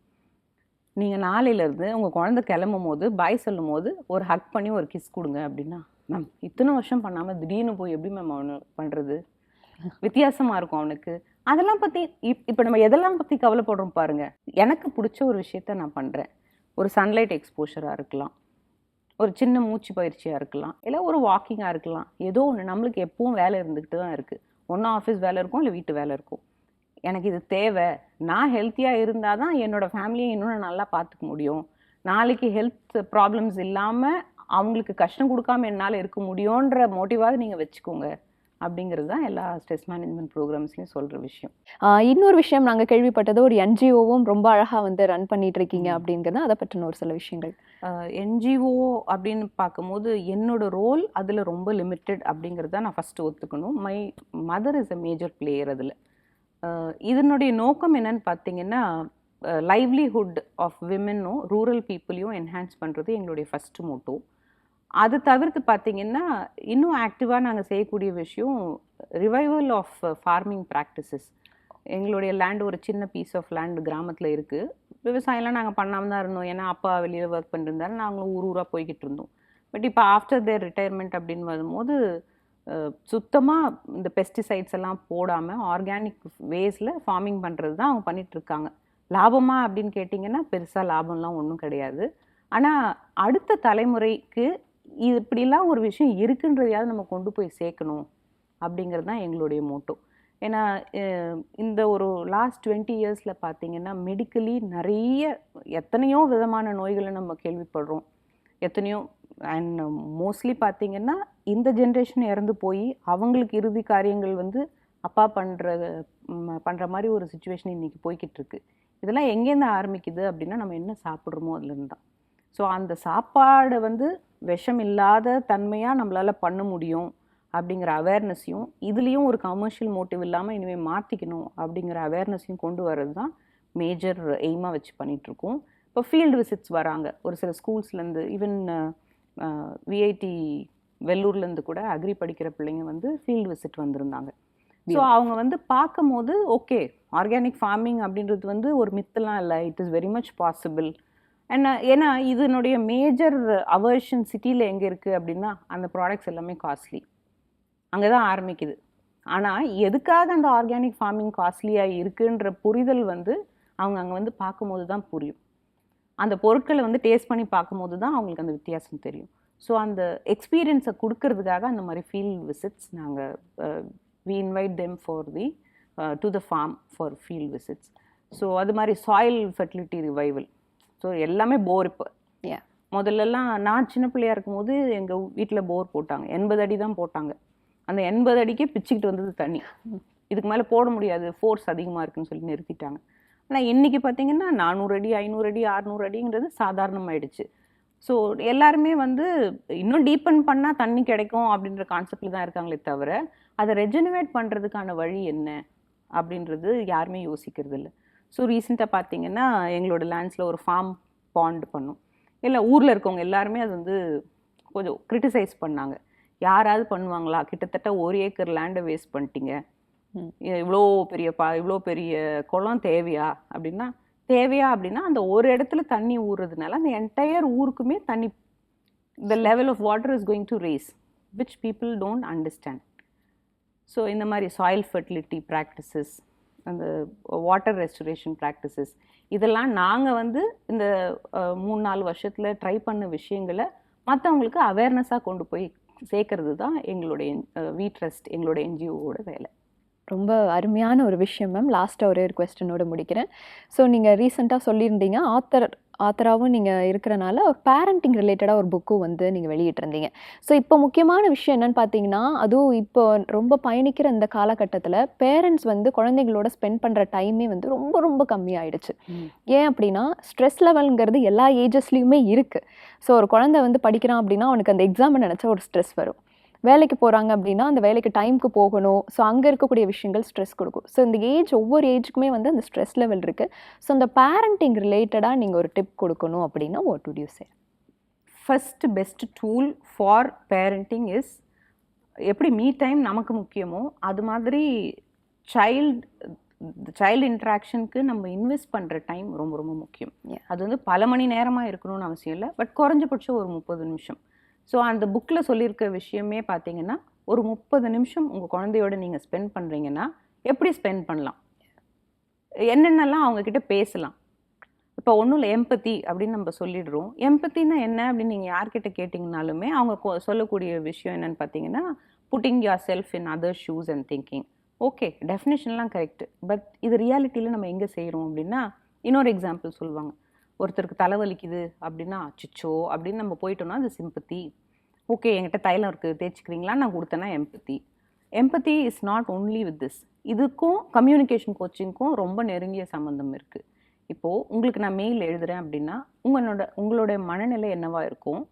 நீங்கள் நாளையிலேருந்து உங்கள் குழந்தை கிளம்பும் போது பாய் சொல்லும் போது ஒரு ஹக் பண்ணி ஒரு கிஸ் கொடுங்க அப்படின்னா, மேம் இத்தனை வருஷம் பண்ணாமல் திடீர்னு போய் எப்படி மேம் அவனு பண்ணுறது, வித்தியாசமாக இருக்கும் அவனுக்கு. அதெல்லாம் பற்றி இப்போ நம்ம எதெல்லாம் பற்றி கவலைப்படுறோம் பாருங்கள். எனக்கு பிடிச்ச ஒரு விஷயத்த நான் பண்ணுறேன். ஒரு சன்லைட் எக்ஸ்போஷராக இருக்கலாம், ஒரு சின்ன மூச்சு பயிற்சியாக இருக்கலாம், இல்லை ஒரு வாக்கிங்காக இருக்கலாம். ஏதோ ஒன்று, நம்மளுக்கு எப்பவும் வேலை இருந்துக்கிட்டு தான் இருக்குது. ஒன்றா ஆஃபீஸ் வேலை இருக்கும், இல்லை வீட்டு வேலை இருக்கும். எனக்கு இது தேவை, நான் ஹெல்த்தியாக இருந்தால் தான் என்னோடய ஃபேமிலியை இன்னும் நல்லா பார்த்துக்க முடியும், நாளைக்கு ஹெல்த் ப்ராப்ளம்ஸ் இல்லாமல் அவங்களுக்கு கஷ்டம் கொடுக்காம என்னால் இருக்க முடியுன்ற மோட்டிவாக நீங்கள் வச்சுக்கோங்க அப்படிங்கிறது தான் எல்லா ஸ்ட்ரெஸ் மேனேஜ்மெண்ட் ப்ரோக்ராம்ஸ்லையும் சொல்கிற விஷயம். இன்னொரு விஷயம் நாங்கள் கேள்விப்பட்டது, ஒரு என்ஜிஓவும் ரொம்ப அழகாக வந்து ரன் பண்ணிட்டு இருக்கீங்க அப்படிங்கிறது, அதை பற்றின ஒரு சில விஷயங்கள். என்ஜிஓ அப்படின்னு பார்க்கும்போது என்னோட ரோல் அதில் ரொம்ப லிமிட்டட் அப்படிங்கிறது தான் நான் ஃபஸ்ட்டு ஒத்துக்கணும். My mother is a major player அதில். இதனுடைய நோக்கம் என்னன்னு பார்த்தீங்கன்னா, லைவ்லிஹுட் ஆஃப் விமென்னும் ரூரல் பீப்புளையும் என்ஹான்ஸ் பண்ணுறது எங்களுடைய ஃபஸ்ட்டு மோட்டோ. அது தவிர்த்து பார்த்திங்கன்னா இன்னும் ஆக்டிவாக நாங்கள் செய்யக்கூடிய விஷயம் ரிவைவல் ஆஃப் ஃபார்மிங் ப்ராக்டிசஸ். எங்களுடைய லேண்டு ஒரு சின்ன பீஸ் ஆஃப் லேண்டு கிராமத்தில் இருக்குது. விவசாயம்லாம் நாங்கள் பண்ணாமல் தான் இருந்தோம், ஏன்னா அப்பா வெளியில் ஒர்க் பண்ணிருந்தாரு, நாங்களும் ஊராக போய்கிட்டு இருந்தோம். பட் இப்போ ஆஃப்டர் தேர் ரிட்டையர்மெண்ட் அப்படின்னு வரும்போது சுத்தமாக இந்த பெஸ்டிசைட்ஸ் எல்லாம் போடாமல் ஆர்கானிக் வேஸில் ஃபார்மிங் பண்ணுறது தான் அவங்க பண்ணிகிட்ருக்காங்க. லாபமா அப்படின்னு கேட்டிங்கன்னா பெருசாக லாபம்லாம் ஒன்றும் கிடையாது. ஆனால் அடுத்த தலைமுறைக்கு இது இப்படிலாம் ஒரு விஷயம் இருக்குன்றதையாவது நம்ம கொண்டு போய் சேர்க்கணும் அப்படிங்கிறது தான் எங்களுடைய மோட்டோ. ஏன்னா இந்த ஒரு லாஸ்ட் 20 இயர்ஸில் பார்த்திங்கன்னா மெடிக்கலி நிறைய எத்தனையோ விதமான நோய்களை நம்ம கேள்விப்படுறோம். எத்தனையோ அண்ட் மோஸ்ட்லி பார்த்திங்கன்னா இந்த ஜென்ரேஷன் இறந்து போய் அவங்களுக்கு இறுதி காரியங்கள் வந்து அப்பா பண்ணுற மாதிரி ஒரு சுச்சுவேஷன் இன்றைக்கி போய்கிட்டு இருக்கு. இதெல்லாம் எங்கேருந்து ஆரம்பிக்குது அப்படின்னா நம்ம என்ன சாப்பிட்றோமோ அதுலேருந்து தான். ஸோ அந்த சாப்பாடை வந்து விஷம் இல்லாத தன்மையாக நம்மளால் பண்ண முடியும் அப்படிங்கிற அவேர்னஸையும், இதுலேயும் ஒரு கமர்ஷியல் மோட்டிவ் இல்லாமல் இனிமேல் மாற்றிக்கணும் அப்படிங்கிற அவேர்னஸையும் கொண்டு வர்றது தான் மேஜர் எய்மாக வச்சு பண்ணிகிட்ருக்கோம். இப்போ ஃபீல்டு விசிட்ஸ் வராங்க ஒரு சில ஸ்கூல்ஸ்லேருந்து, ஈவன் விஐடி வெள்ளூர்லேருந்து கூட அக்ரி படிக்கிற பிள்ளைங்க வந்து ஃபீல்டு விசிட் வந்திருந்தாங்க. ஸோ அவங்க வந்து பார்க்கும் போது ஓகே, ஆர்கானிக் ஃபார்மிங் அப்படின்றது வந்து ஒரு மித்தெல்லாம் இல்லை, it is very much possible. ஏன்னா இதனுடைய மேஜர் அவர்ஷன் சிட்டியில் எங்கே இருக்குது அப்படின்னா அந்த ப்ராடக்ட்ஸ் எல்லாமே காஸ்ட்லி, அங்கே தான் ஆரம்பிக்குது. ஆனால் எதுக்காக அந்த ஆர்கானிக் ஃபார்மிங் காஸ்ட்லியாக இருக்குன்ற புரிதல் வந்து அவங்க அங்கே வந்து பார்க்கும்போது தான் புரியும். அந்த பொருட்களை வந்து டேஸ்ட் பண்ணி பார்க்கும்போது தான் அவங்களுக்கு அந்த வித்தியாசம் தெரியும். ஸோ அந்த எக்ஸ்பீரியன்ஸை கொடுக்கறதுக்காக அந்த மாதிரி ஃபீல்ட் விசிட்ஸ் நாங்கள் we invite them to the farm for field visits. So அது மாதிரி சாயில் ஃபெர்டிலிட்டி ரிவைவல். ஸோ எல்லாமே போர். இப்போ முதல்லலாம் நான் சின்ன பிள்ளையாக இருக்கும்போது எங்கள் வீட்டில் போர் போட்டாங்க, 80 அடி தான் போட்டாங்க. அந்த 80 அடிக்கே பிச்சுக்கிட்டு வந்தது தண்ணி. இதுக்கு மேலே போட முடியாது, ஃபோர்ஸ் அதிகமாக இருக்குன்னு சொல்லி நிறுத்திட்டாங்க. ஆனால் இன்றைக்கி பார்த்திங்கன்னா 400 அடி 500 அடி 600 அடிங்கிறது சாதாரணமாயிடுச்சு. ஸோ எல்லாருமே வந்து இன்னும் டீப்பன் பண்ணால் தண்ணி கிடைக்கும் அப்படின்ற கான்செப்டில் தான் இருக்காங்களே தவிர அதை ரெஜெனரேட் பண்ணுறதுக்கான வழி என்ன அப்படின்றது யாருமே யோசிக்கிறது இல்லை. ஸோ ரீசெண்டாக பார்த்தீங்கன்னா எங்களோட லேண்ட்ஸில் ஒரு ஃபார்ம் பாண்ட் பண்ணோம். இல்லை ஊரில் இருக்கவங்க எல்லாருமே அது வந்து கொஞ்சம் கிரிட்டிசைஸ் பண்ணாங்க. யாராவது பண்ணுவாங்களா, கிட்டத்தட்ட 1 ஏக்கர் லேண்டை வேஸ்ட் பண்ணிட்டீங்க, இவ்வளோ பெரிய குளம் தேவையா அப்படின்னா அந்த ஒரு இடத்துல தண்ணி ஊறுறதுனால அந்த என்டையர் ஊருக்குமே தண்ணி the level of water is going to raise, which people don't understand. So இந்த மாதிரி சாயில் ஃபெர்டிலிட்டி ப்ராக்டிசஸ், அந்த வாட்டர் ரெஸ்டரேஷன் ப்ராக்டிசஸ், இதெல்லாம் நாங்கள் வந்து இந்த 3-4 வருஷத்தில் ட்ரை பண்ண விஷயங்களை மற்றவங்களுக்கு அவேர்னஸாக கொண்டு போய் சேர்க்கறது தான் எங்களுடைய வி ட்ரஸ்ட், எங்களோட என்ஜிஓவோட வேலை. ரொம்ப அருமையான ஒரு விஷயம் மேம். லாஸ்ட்டாக ஒரே ஒரு கொஸ்டினோட முடிக்கிறேன். ஸோ நீங்கள் ரீசெண்டாக சொல்லியிருந்தீங்க ஆத்தராகவும் நீங்கள் இருக்கிறனால ஒரு பேரண்டிங் ரிலேட்டடாக ஒரு புக்கும் வந்து நீங்கள் வெளியிட்டிருந்தீங்க. ஸோ இப்போ முக்கியமான விஷயம் என்னென்னு பார்த்தீங்கன்னா, அதுவும் இப்போ ரொம்ப பயணிக்கிற இந்த காலகட்டத்தில் பேரண்ட்ஸ் வந்து குழந்தைங்களோட ஸ்பெண்ட் பண்ணுற டைமே வந்து ரொம்ப ரொம்ப கம்மியாயிடுச்சு. ஏன் அப்படின்னா ஸ்ட்ரெஸ் லெவலுங்கிறது எல்லா ஏஜஸ்லேயுமே இருக்குது. ஸோ ஒரு குழந்தை வந்து படிக்கிறான் அப்படின்னா அவனுக்கு அந்த எக்ஸாமை நினச்சா ஒரு ஸ்ட்ரெஸ் வரும். வேலைக்கு போகிறாங்க அப்படின்னா அந்த வேலைக்கு டைமுக்கு போகணும். ஸோ அங்கே இருக்கக்கூடிய விஷயங்கள் ஸ்ட்ரெஸ் கொடுக்கும். ஸோ இந்த ஒவ்வொரு ஏஜுக்குமே வந்து அந்த ஸ்ட்ரெஸ் லெவல் இருக்குது. ஸோ அந்த பேரண்டிங் ரிலேட்டடாக நீங்கள் ஒரு டிப் கொடுக்கணும் அப்படின்னா what would you say? First best tool for parenting is, எப்படி மீ டைம் நமக்கு முக்கியமோ அது மாதிரி சைல்டு இன்ட்ராக்ஷனுக்கு நம்ம இன்வெஸ்ட் பண்ணுற டைம் ரொம்ப ரொம்ப முக்கியம். அது வந்து பல மணி நேரமாக இருக்கணும்னு அவசியம் இல்லை, பட் குறைஞ்சபட்சம் ஒரு 30 நிமிஷம். ஸோ அந்த புக்கில் சொல்லியிருக்க விஷயமே பார்த்தீங்கன்னா, ஒரு 30 நிமிஷம் உங்கள் குழந்தையோட நீங்கள் ஸ்பெண்ட் பண்ணுறீங்கன்னா எப்படி ஸ்பெண்ட் பண்ணலாம், என்னென்னலாம் அவங்கக்கிட்ட பேசலாம். இப்போ ஒன்றும் இல்லை, எம்பத்தி அப்படின்னு நம்ம சொல்லிடுறோம். எம்பத்தின்னா என்ன அப்படின்னு நீங்கள் யார்கிட்ட கேட்டிங்கனாலுமே அவங்க சொல்லக்கூடிய விஷயம் என்னென்னு பார்த்தீங்கன்னா, putting yourself in other shoes and thinking. Okay, டெஃபினேஷன்லாம் கரெக்டு, பட் இது ரியாலிட்டியில் நம்ம எங்கே செய்கிறோம் அப்படின்னா, இன்னொரு எக்ஸாம்பிள் சொல்லுவாங்க. ஒருத்தருக்கு தலைவலிக்குது அப்படின்னா அச்சிச்சோ அப்படின்னு நம்ம போயிட்டோம்னா அது சிம்பத்தி. ஓகே, என்கிட்ட தைலம் இருக்குது தேய்ச்சிக்கிறீங்களா, நான் கொடுத்தேன்னா empathy. Empathy is not only with this. இதுக்கும் கம்யூனிகேஷன் கோச்சிங்க்கும் ரொம்ப நெருங்கிய சம்மந்தம் இருக்குது. இப்போது உங்களுக்கு நான் மெயில் எழுதுகிறேன் அப்படின்னா உங்களோட மனநிலை என்னவா இருக்கும்,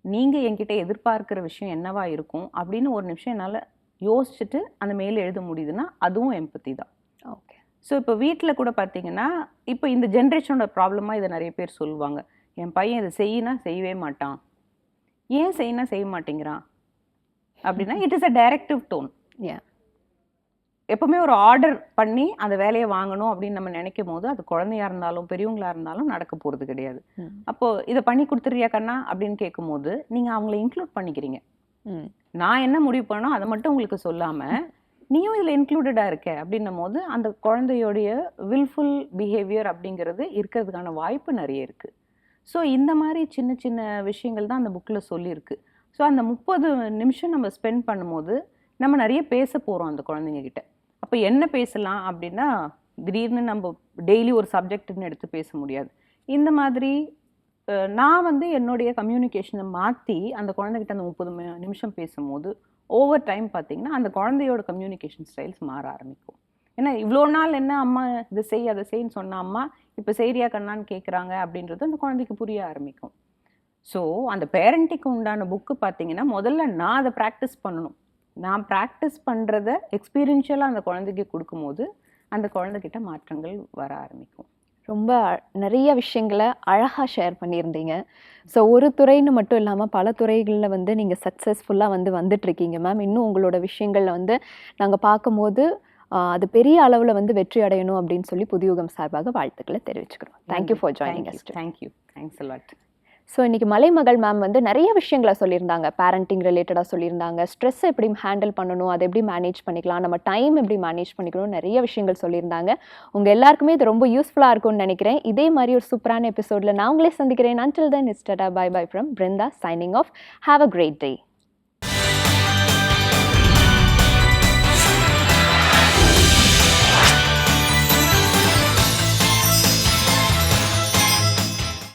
நீங்கள் என்கிட்ட எதிர்பார்க்குற விஷயம் என்னவா இருக்கும் அப்படின்னு ஒரு நிமிஷம் என்னால் யோசிச்சுட்டு அந்த மெயில் எழுத முடியுதுன்னா அதுவும் எம்பத்தி தான். ஓகே. ஸோ இப்போ வீட்டில் கூட பார்த்தீங்கன்னா, இப்போ இந்த ஜென்ரேஷனோட ப்ராப்ளமாக இதை நிறைய பேர் சொல்லுவாங்க. என் பையன் இதை செய்யவே மாட்டான், ஏன் செய்ய மாட்டேங்கிறான் அப்படின்னா, it is a directive tone. எப்போவுமே ஒரு ஆர்டர் பண்ணி அந்த வேலையை வாங்கணும் அப்படின்னு நம்ம நினைக்கும் போது அது குழந்தையா இருந்தாலும் பெரியவங்களா இருந்தாலும் நடக்க போகிறது கிடையாது. அப்போது இதை பண்ணி கொடுத்துறியா கண்ணா அப்படின்னு கேட்கும் போது நீங்கள் அவங்கள இன்க்ளூட் பண்ணிக்கிறீங்க. நான் என்ன முடிவு பண்ணணும் அதை மட்டும் உங்களுக்கு சொல்லாமல் நீயும் இதில் இன்க்ளூடடாக இருக்க அப்படின்னும் போது அந்த குழந்தையோடைய வில்ஃபுல் பிஹேவியர் அப்படிங்கிறது இருக்கிறதுக்கான வாய்ப்பு நிறைய இருக்குது. ஸோ இந்த மாதிரி சின்ன சின்ன விஷயங்கள் தான் அந்த புக்கில் சொல்லியிருக்கு. ஸோ அந்த 30 நிமிஷம் நம்ம ஸ்பெண்ட் பண்ணும்போது நம்ம நிறைய பேச போகிறோம் அந்த குழந்தைங்கக்கிட்ட. அப்போ என்ன பேசலாம் அப்படின்னா, திடீர்னு நம்ம டெய்லி ஒரு சப்ஜெக்ட்னு எடுத்து பேச முடியாது. இந்த மாதிரி நான் வந்து என்னுடைய கம்யூனிகேஷனை மாற்றி அந்த குழந்தைகிட்ட அந்த 30 நிமிஷம் பேசும்போது ஓவர் டைம் பார்த்தீங்கன்னா அந்த குழந்தையோட கம்யூனிகேஷன் ஸ்டைல்ஸ் மாற ஆரம்பிக்கும். ஏன்னா இவ்வளோ நாள் என்ன அம்மா இதை செய் அதை செய்ன்னு சொன்ன அம்மா இப்போ செய்றியா கண்ணான்னு கேட்குறாங்க அப்படின்றது அந்த குழந்தைக்கு புரிய ஆரம்பிக்கும். ஸோ அந்த பேரண்டிங்க்கு உண்டான புக்கு பார்த்தீங்கன்னா முதல்ல நான் அதை ப்ராக்டிஸ் பண்ணணும். நான் ப்ராக்டிஸ் பண்ணுறத எக்ஸ்பீரியன்ஷியலாக அந்த குழந்தைக்கு கொடுக்கும்போது அந்த குழந்தைகிட்ட மாற்றங்கள் வர ஆரம்பிக்கும். ரொம்ப நிறைய விஷயங்களை அழகாக ஷேர் பண்ணியிருந்தீங்க. ஸோ ஒரு துறைன்னு மட்டும் இல்லாமல் பல துறைகளில் வந்து நீங்கள் சக்ஸஸ்ஃபுல்லாக வந்துட்டுருக்கீங்க மேம். இன்னும் உங்களோட விஷயங்களில் வந்து நாங்கள் பார்க்கும்போது அது பெரிய அளவில் வந்து வெற்றி அடையணும் அப்படின்னு சொல்லி புதியுகம் சார்பாக வாழ்த்துக்களை தெரிவிச்சுக்கிறோம். Thank you for joining us. Thank you, thanks a lot. So இன்றைக்கி மலைமகள் மேம் வந்து நிறைய விஷயங்களை சொல்லியிருந்தாங்க. பேரண்டிங் ரிலேட்டடாக சொல்லியிருந்தாங்க, ஸ்ட்ரெஸ்ஸை எப்படி ஹேண்டில் பண்ணணும், அதை எப்படி மேனேஜ் பண்ணிக்கலாம், நம்ம டைம் எப்படி மேனேஜ் பண்ணிக்கணும், நிறைய விஷயங்கள் சொல்லியிருந்தாங்க. உங்கள் எல்லாருக்குமே இது ரொம்ப யூஸ்ஃபுல்லாக இருக்கும்னு நினைக்கிறேன். இதே மாதிரி ஒரு சூப்பரான எபிசோடில் நான் உங்களே சந்திக்கிறேன். Until then, it's tada bye bye from Brinda signing off. Have a great day.